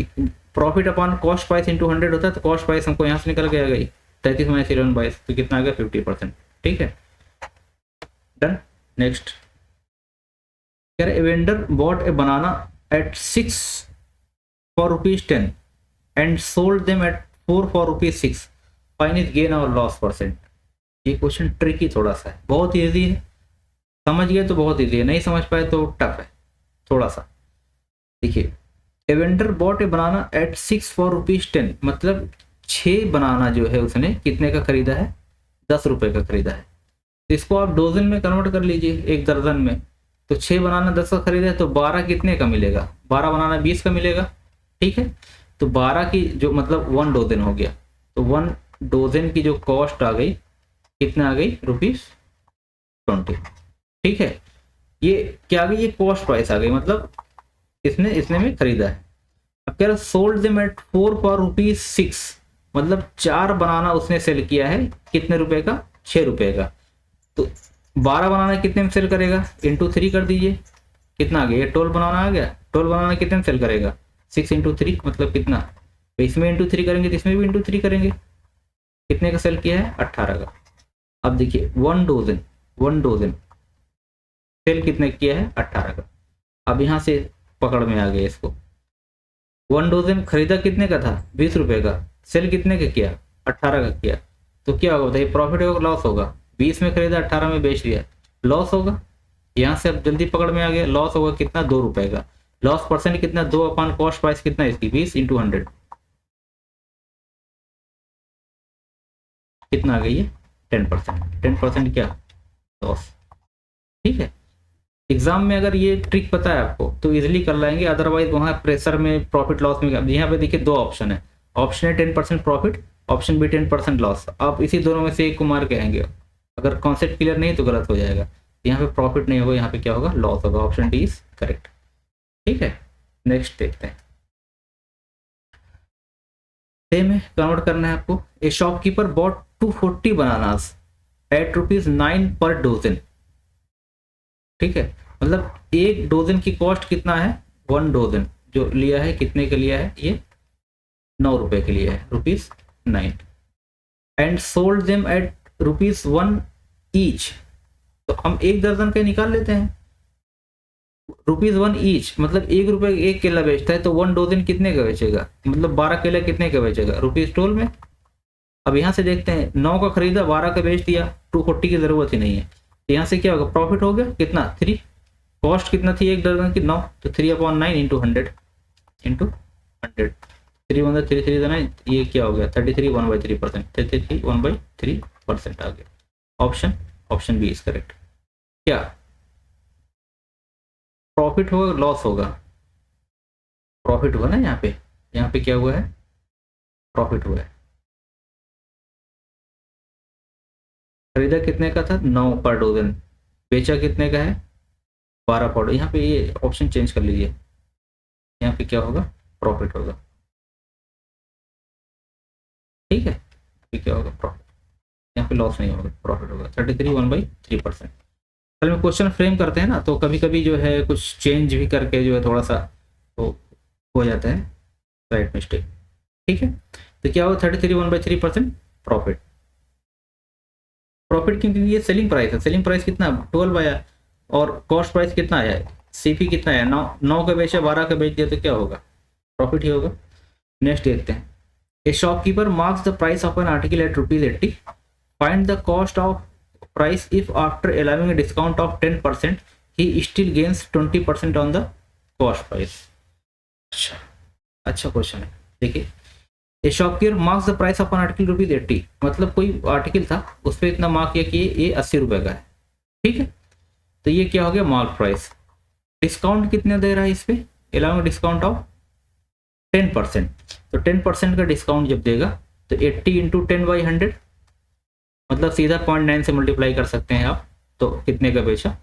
profit upon cost price into 100 होता है, तो कॉस्ट प्राइस हमको यहाँ से निकल के आ गई 33 माइनस 11 22, तो कितना आ गया 50%। ठीक है, डन। नेक्स्ट कह रहे vendor bought a banana at 6 for ₹10 and sold them at 4 for ₹6, fine is gain और लॉस परसेंट। ये क्वेश्चन ट्रिकी थोड़ा सा है, बहुत ईजी है, समझ गए तो बहुत ईजी है, नहीं समझ पाए तो टफ है थोड़ा सा। देखिए, a vendor bought a banana at 6 for ₹10, मतलब 6 बनाना जो है उसने कितने का खरीदा है, 10 रुपये का खरीदा है। तो इसको आप डोजन में कन्वर्ट कर लीजिए, एक दर्जन में। तो 6 बनाना 10 का खरीदा है तो 12 कितने का मिलेगा, 12 बनाना 20 का मिलेगा। ठीक है, तो 12 की जो मतलब 1 डोजन हो गया, तो 1 डोजन की जो कॉस्ट आ गई कितने आ गई, ₹20। ठीक है, ये क्या आ गई, ये कॉस्ट प्राइस आ गई, मतलब इसने में खरीदा है। अब कह रहा सोल्ड देम एट 4 for ₹6, मतलब 4 बनाना उसने सेल किया है कितने रुपए का, 6 रुपए का। तो 12 बनाना कितने में सेल करेगा, इंटू 3 कर दीजिए, कितना आ गया, ये 12 बनाना आ गया। 12 बनाना कितने में सेल करेगा, 6 इंटू 3 मतलब कितना, तो इसमें इंटू 3 करेंगे तो इसमें भी इंटू 3 करेंगे, कितने का सेल किया है, 18 का। अब देखिए 1 डोजन सेल कितने किया है, 18 का। अब यहाँ से पकड़ में आ गया इसको, 1 डोजन खरीदा कितने का था, 20 रुपए का, सेल कितने का किया, 18 का किया। तो क्या होगा बताइए, प्रॉफिट होगा लॉस होगा, 20 में खरीदा 18 में बेच दिया, लॉस होगा। यहाँ से अब जल्दी पकड़ में आ गया, लॉस होगा कितना, 2 रुपए का। लॉस परसेंट कितना, 2 अपॉन कॉस्ट प्राइस कितना इसकी, 20 इंटू 100 कितना आ गई है, 10%। 10% क्या, लॉस। ठीक है, एग्जाम में अगर ये ट्रिक पता है आपको तो इजीली कर लाएंगे, अदरवाइज वहाँ प्रेशर में प्रॉफिट लॉस में। यहाँ पे देखिए 2 ऑप्शन है, ऑप्शन है 10% प्रॉफिट, ऑप्शन बी 10% लॉस। आप इसी दोनों में से एक को मार के आएंगे, अगर कॉन्सेप्ट क्लियर नहीं तो गलत हो जाएगा। यहाँ पे प्रॉफिट नहीं होगा, यहाँ पे क्या होगा, लॉस होगा। Option D is correct. ठीक है, नेक्स्ट देखते हैं। सेम है, कन्वर्ट करना है आपको। A shopkeeper bought 240 bananas at ₹9 per dozen. ठीक है, मतलब एक डोजन की कॉस्ट कितना है, 1 डोजन जो लिया है, कितने का लिया है, ये 9 रुपए के लिए है, ₹9। And sold them at ₹1 each. तो हम एक दर्जन के निकाल लेते हैं, ₹1 ईच, मतलब ₹1 एक केला बेचता है, तो 1 डोजन कितने का बेचेगा, मतलब 12 केला कितने का बेचेगा, ₹12 में। अब यहाँ से देखते हैं, 9 का खरीदा, 12 का बेच दिया, 240 की जरूरत ही नहीं है। यहाँ से क्या होगा, प्रॉफिट हो गया कितना, 3। कॉस्ट कितना थी एक दर्जन की, 9, तो 3/9 इंटू 100 इंटू 100, 3 1 3 3 9, ये क्या हो गया, 33 1/3%, 33 1/3% आ गया। Option B is correct. क्या प्रॉफिट होगा, लॉस होगा, प्रॉफिट हुआ ना, यहाँ पे क्या हुआ है, प्रॉफिट हुआ है। खरीदा कितने का था, 9 पर डोजन, बेचा कितने का है, 12 पर। यहाँ पे ये ऑप्शन चेंज कर लीजिए, यहाँ पे क्या होगा, प्रॉफिट होगा। ठीक है, ये क्या होगा, प्रॉफिट। यहाँ पे लॉस नहीं होगा, प्रॉफिट होगा। 33 1/3%। असल में क्वेश्चन फ्रेम करते हैं ना, तो कभी कभी जो है कुछ चेंज भी करके जो है थोड़ा सा तो हो जाता है राइट मिस्टेक। ठीक है, तो क्या होगा, 33 1/3% प्रॉफिट। प्रॉफिट क्योंकि ये सेलिंग प्राइस है, सेलिंग प्राइस कितना 12 आया, और कॉस्ट प्राइस कितना आया, सीपी कितना आया, 9 का बेचा, 12 का बेच दिया, तो क्या होगा, प्रॉफिट ही होगा। नेक्स्ट देखते हैं, a shopkeeper marks the price of an article at ₹80। Find the cost of price if after allowing a discount of 10% he still gains 20% on the cost price। अच्छा क्वेश्चन है, देखिए। ए shopkeeper marks the price of an article ₹80, मतलब कोई article था, उस पर इतना mark किया कि ये 80 रुपए का है। ठीक है, तो ये क्या हो गया, मार्क प्राइस। डिस्काउंट कितने दे रहा है इस पे, अलाउिंग डिस्काउंट ऑफ 10%। तो 10% का डिस्काउंट जब देगा, तो 80 इंटू 10/100, मतलब सीधा 0.9 से मल्टीप्लाई कर सकते हैं आप, तो कितने का बेचा,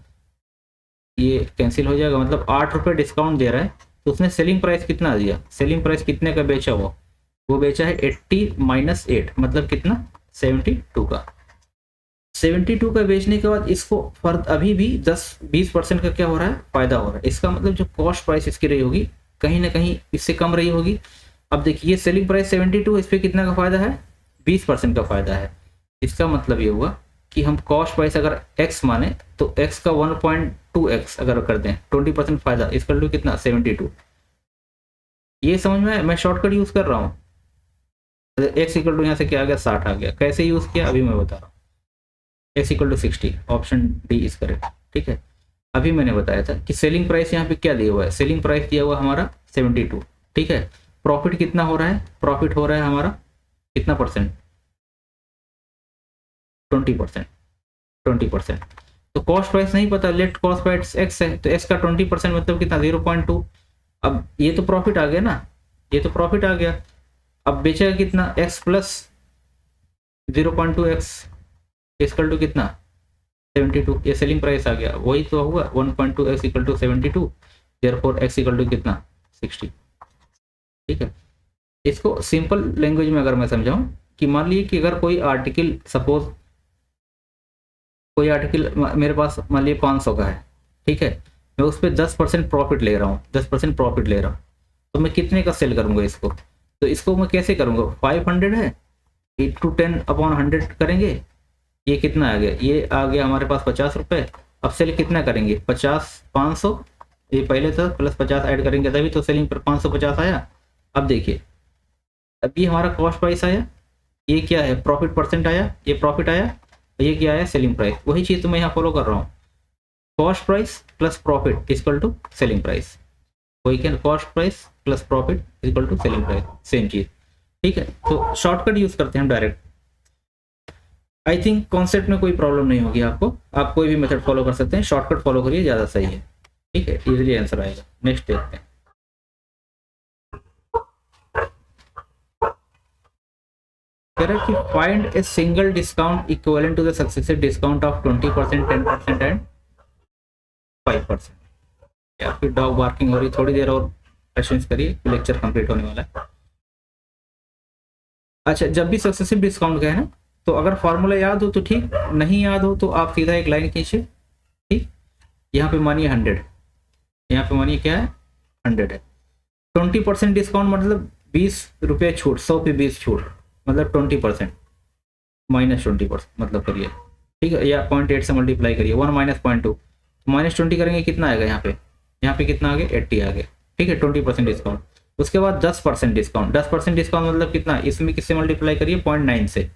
ये कैंसिल हो जाएगा, मतलब 8 रुपये डिस्काउंट दे रहा है, तो उसने सेलिंग प्राइस कितना दिया, सेलिंग प्राइस कितने का बेचा, वो बेचा है 80 - 8, मतलब कितना, 72 का। 72 का बेचने के बाद इसको फर्द अभी भी 10-20% का क्या हो रहा है, फायदा हो रहा है। इसका मतलब जो कॉस्ट प्राइस इसकी रही होगी, कहीं ना कहीं इससे कम रही होगी। अब देखिए, सेलिंग प्राइस 72, इस पर कितना का फायदा है, 20% का फायदा है। इसका मतलब ये हुआ कि हम कॉस्ट प्राइस अगर x माने, तो x का 1.2x अगर कर दें, 20% फायदा, इसका टू कितना, 72। ये समझ में, मैं शॉर्टकट यूज कर रहा हूँ। x इक्वल टू यहाँ से क्या आ गया, 60 आ गया। कैसे यूज किया अभी मैं बता रहा हूँ। x equal to 60, option D is correct. ठीक है, अभी मैंने बताया था कि सेलिंग प्राइस यहाँ पे क्या दिया हुआ है, सेलिंग प्राइस दिया हुआ हमारा 72। ठीक है, प्रॉफिट कितना हो रहा है, प्रॉफिट हो रहा है हमारा कितना परसेंट, 20%। 20%, तो कॉस्ट प्राइस नहीं पता, लेट कॉस्ट प्राइस x है, तो x का 20% मतलब कितना, 0.2। अब ये तो प्रॉफिट आ गया ना, ये तो प्रॉफिट आ गया। अब बेचेगा कितना, x plus 0.2x equal to कितना, 72। ये सेलिंग प्राइस आ गया, वही तो हुआ 1.2x equal to 72, therefore x equal to कितना, 60। ठीक है, इसको सिंपल लैंग्वेज में अगर मैं समझाऊं, कि मान लीजिए कि अगर कोई आर्टिकल, सपोज कोई आर्टिकल मेरे पास मान लीजिए 500 का है। ठीक है, मैं उस पर 10% प्रॉफिट ले रहा हूँ, 10% प्रॉफिट ले रहा हूँ, तो मैं कितने का सेल करूँगा इसको, तो इसको मैं कैसे करूँगा, 500 है, 8/10 करेंगे, ये कितना आ गया, ये आ गया हमारे पास 50 रुपये। अब सेल कितना करेंगे, 500, ये पहले था, प्लस 50 ऐड करेंगे, तभी तो सेलिंग पर 550 आया। अब देखिए, अब ये हमारा कॉस्ट प्राइस आया, ये क्या है, प्रॉफिट परसेंट आया, ये प्रॉफिट आया, ये क्या है, सेलिंग प्राइस। वही चीज़ तो मैं यहाँ फॉलो कर रहा हूँ, cost price plus profit equal to selling price. वही क्या, cost price plus profit equal to selling price, same चीज़। ठीक है, तो शॉर्टकट यूज करते हैं हम डायरेक्ट। आई थिंक कॉन्सेप्ट में कोई प्रॉब्लम नहीं होगी आपको, आप कोई भी मेथड फॉलो कर सकते हैं, शॉर्टकट फॉलो करिए, ज़्यादा सही है। ठीक है, इजीली आंसर आएगा। नेक्स्ट देखते हैं, कह रहा है कि find a single discount equivalent to the successive discount of 20%, 10% and 5%। यार फिर डॉग बार्किंग हो रही, थोड़ी देर और पेशेंस करिए, लेक्चर कंप्लीट होने वाला है। अच्छा, जब भी सक्सेसिव डिस्काउंट का है ना, तो अगर फॉर्मूला याद हो तो ठीक, नहीं याद हो तो आप सीधा एक लाइन खींचे। ठीक, यहाँ पे मानिए 100, यहाँ पे मानिए क्या है 100 है। 20% डिस्काउंट मतलब 20 रुपये छूट, 100 पे 20 छूट, मतलब 20% -20% मतलब करिए। ठीक है, या 0.8 से मल्टीप्लाई करिए, 1 - 0.2, -20 करेंगे कितना आएगा यहाँ पे, यहाँ पे कितना आ गया 80 आ गया। ठीक है, 20% डिस्काउंट। उसके बाद 10% डिस्काउंट, 10% डिस्काउंट मतलब कितना, इसमें किससे मल्टीप्लाई करिए 0.9 से।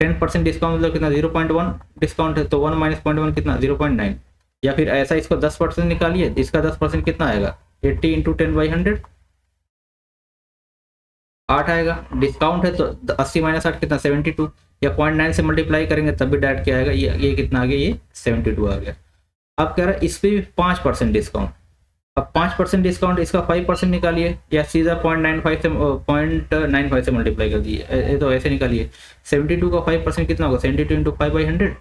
10% डिस्काउंट मतलब कितना 0.1 डिस्काउंट है, तो 1 - 0.1 कितना 0.9। या फिर ऐसा इसको 10% निकालिए, इसका 10% कितना आएगा 80 इंटू 10/100, 8 आएगा। डिस्काउंट है तो 80 - 8 कितना 72, या 0.9 से मल्टीप्लाई करेंगे तब भी डायरेक्ट क्या आएगा, ये कितना आ गया, ये 72 आ गया। अब कह रहा है इस पर भी 5% डिस्काउंट। अब 5% डिस्काउंट, इसका 5% निकालिए, या सीधा 0.95 से मल्टीप्लाई कर दिए, तो ऐसे निकालिए। 72 का 5% कितना होगा 72 इंटू 5/100।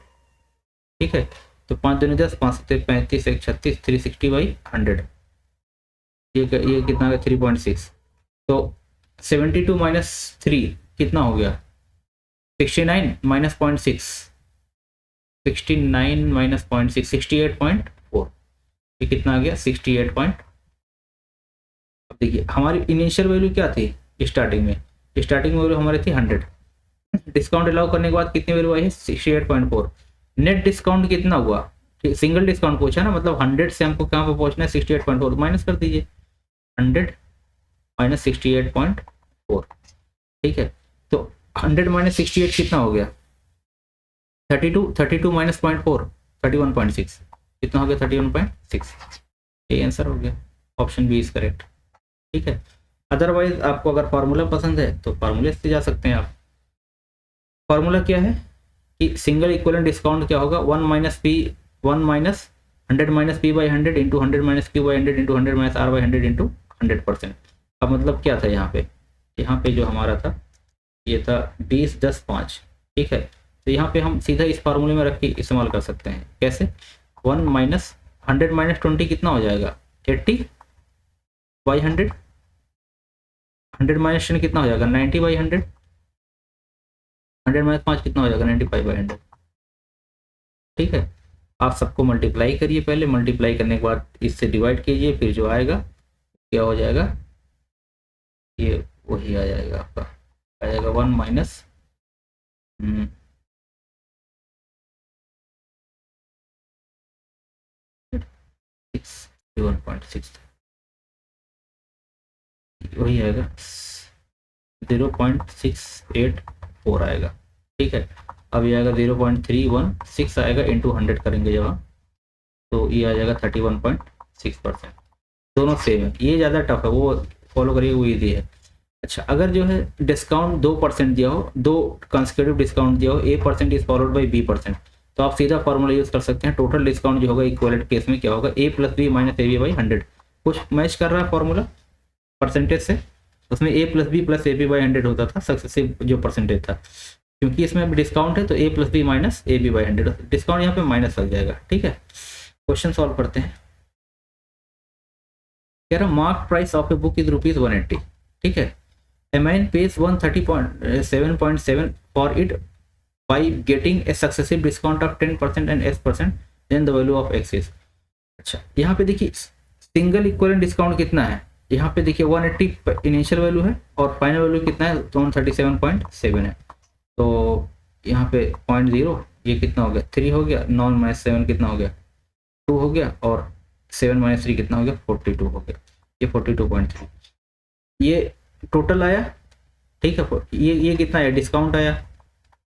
ठीक है, तो 5 दूनी 10, 5 7 35, 1 36, 360/100, ये कितना है 3.6। तो 72 - 3 कितना हो गया 69 - 0.6, 69 - 0.6, 68.4। ये कितना आ गया 68 पॉइंट। अब देखिए हमारी इनिशियल वैल्यू क्या थी स्टार्टिंग में, स्टार्टिंग वैल्यू हमारी थी 100, डिस्काउंट अलाउ करने के बाद कितनी वैल्यू आई है 68.4। नेट डिस्काउंट कितना हुआ, सिंगल डिस्काउंट पूछा ना, मतलब 100 से हमको कहाँ पे पहुंचना है 68.4, माइनस कर दीजिए 100 - 68.4। ठीक है, तो 100 - 68 कितना हो गया 32, 32 - 0.4 31.6, कितना हो गया 31.6। ये आंसर हो गया, ऑप्शन बी इज करेक्ट। ठीक है, अदरवाइज आपको अगर फार्मूला पसंद है तो फार्मूले से जा सकते हैं आप। फार्मूला क्या है कि सिंगल इक्विवेलेंट डिस्काउंट क्या होगा 1 - p 1 - 100 - p/100 into 100 - q/100 into 100 - r/100 into 100%। अब मतलब क्या था यहाँ पे जो हमारा था ये था 20 10 5। ठीक है, तो यहाँ पे हम सीधा इस फार्मूले में रख के इस्तेमाल कर सकते हैं। कैसे 1 - 100 - 20 कितना हो जाएगा 80/100, 100 - 10 कितना हो जाएगा 90/100, 100 - 5 कितना हो जाएगा 95/100। ठीक है, आप सबको मल्टीप्लाई करिए, पहले मल्टीप्लाई करने के बाद इससे डिवाइड कीजिए, फिर जो आएगा क्या हो जाएगा, ये वही आ जाएगा आपका, आ जाएगा 1 माइनस 1.6, वही आएगा 0.684 आएगा। ठीक है, अब ये आएगा 0.316 आएगा इंटू 100 करेंगे जब हम, तो ये आ जाएगा 31.6%। दोनों सेम है, ये ज़्यादा टफ है, वो फॉलो करिए, वो ईजी है। अच्छा, अगर जो है डिस्काउंट 2% दिया हो, 2 कंसेक्यूटिव डिस्काउंट दिया हो, A% is followed by B%, तो आप सीधा फॉर्मूला यूज कर सकते हैं। टोटल डिस्काउंट जो होगा इक्वलेंट केस में क्या होगा A + B - AB/100। कुछ मैच कर रहा है फॉर्मूला परसेंटेज से, उसमें A + B + AB/100 होता था सक्सेसिव जो परसेंटेज था। क्योंकि इसमें अभी डिस्काउंट है तो A + B - AB/100, डिस्काउंट यहाँ पे माइनस लग जाएगा। ठीक है, क्वेश्चन सॉल्व करते हैं। कह रहा mark price of a book is ₹180। ठीक है, a man pays 130.7.7 for it by getting a successive discount of 10% and S%, then the value of X is। अच्छा, यहाँ पे देखिए सिंगल इक्विवेलेंट डिस्काउंट कितना है, यहाँ पे देखिए 180 इनिशियल वैल्यू है और फाइनल वैल्यू कितना है 137.7 है। तो यहाँ पे 0.0, ये कितना हो गया 3 हो गया, 9 - 7 कितना हो गया 2 हो गया, और 7 - 3 कितना हो गया 42 हो गया, ये 42.3 ये टोटल आया। ठीक है, ये कितना आया डिस्काउंट आया,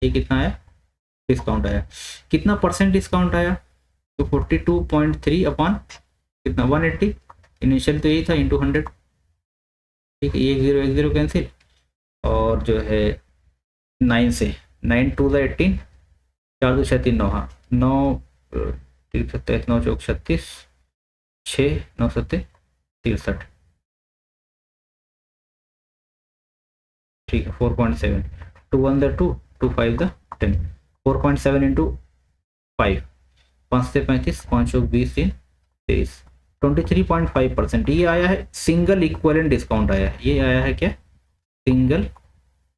ये कितना आया डिस्काउंट आया, कितना परसेंट डिस्काउंट आया तो 42.3 अपॉन कितना 180, इनिशियल तो यही था इंटू 100। ठीक है, एक जीरो कैंसिल, और जो है 9 से 9 2 18, 4 2 6 3 9, हाँ 9 3 27 9 4 36, 6 9 7 63। ठीक है, 4.7, 2 1 द 2, 2 5 द 10, 4.7 इंटू 5, 5 से 35, 5 चौक 20 3 23, 23.5% ये आया है। सिंगल इक्विवेलेंट डिस्काउंट आया है, ये आया है क्या सिंगल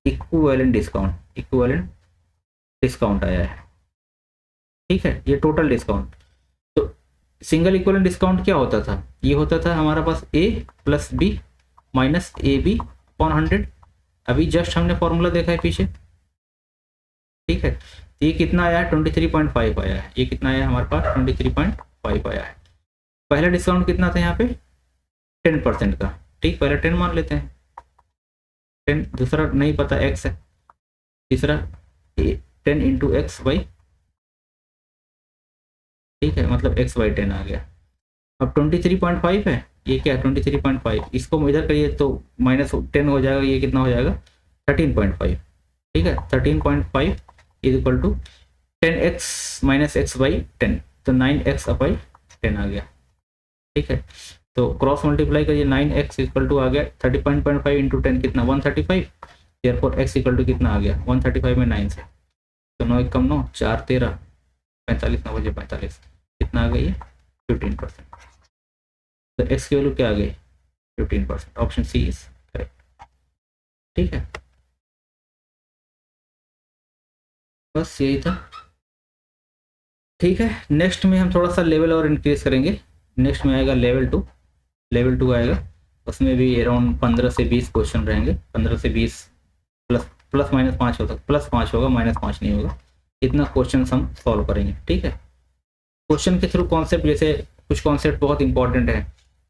इक्विवेलेंट डिस्काउंट आया है, ठीक है, ये टोटल डिस्काउंट। तो सिंगल इक्विवेलेंट डिस्काउंट क्या होता था, ये होता था हमारा पास A plus B minus A B upon 100। अभी जस्ट हमने फॉर्मूला देखा है पीछे, ठीक है। ये कितना आया है, 23.5 आया है। ये कितना आया है हमारे पास, 23.5 आया है। पहला डिस्काउंट कितना था यहाँ पे, 10% का, ठीक, पहले 10 मान लेते हैं, 10, दूसरा नहीं पता x है, तीसरा 10 इंटू एक्स बाई, ठीक है, मतलब x बाई 10 आ गया। अब 23.5 है, ये क्या है 23.5, इसको इधर करिए तो -10 हो जाएगा, ये कितना हो जाएगा 13.5, ठीक है। 13.5 is equal to 10x minus x by 10, तो 9x बाई 10 आ गया, ठीक है। तो क्रॉस मल्टीप्लाई करिए, 9x इक्वल टू आ गया 30.5 इंटू 10 कितना 135, देयरफॉर x इक्वल टू कितना आ गया 135 में 9 से, तो 9 एक कम 9, 4 13 45, 9 बजे 45, कितना आ गई ये 15%। तो x की वैल्यू क्या आ गई 15%, ऑप्शन सी इज करेक्ट, ठीक है। बस यही था, ठीक है। नेक्स्ट में हम थोड़ा सा लेवल और इंक्रीज करेंगे, नेक्स्ट में आएगा लेवल टू आएगा, उसमें भी अराउंड 15 से 20 क्वेश्चन रहेंगे, 15 से 20 प्लस माइनस 5 होगा, +5 होगा, -5 नहीं होगा, इतना क्वेश्चन हम सॉल्व करेंगे, ठीक है। क्वेश्चन के थ्रू कॉन्सेप्ट, जैसे कुछ कॉन्सेप्ट बहुत इंपॉर्टेंट है,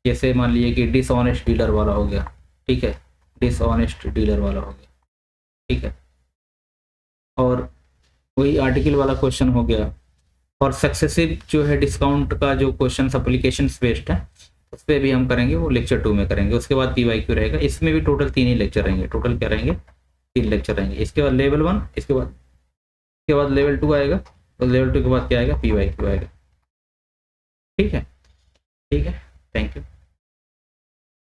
जैसे मान लीजिए कि डिसऑनेस्ट डीलर वाला हो गया, ठीक है, डिसऑनेस्ट डीलर वाला हो गया, ठीक है, और वही आर्टिकल वाला क्वेश्चन हो गया, और सक्सेसिव जो है डिस्काउंट का जो क्वेश्चन एप्लीकेशन बेस्ड है, उस पर भी हम करेंगे, वो लेक्चर 2 में करेंगे। उसके बाद PYQ रहेगा, इसमें भी टोटल 3 ही लेक्चर रहेंगे, टोटल क्या रहेंगे 3 लेक्चर रहेंगे। इसके बाद लेवल 1, इसके बाद लेवल 2 आएगा, और लेवल 2 के बाद क्या आएगा PYQ आएगा, ठीक है, ठीक है, थैंक यू।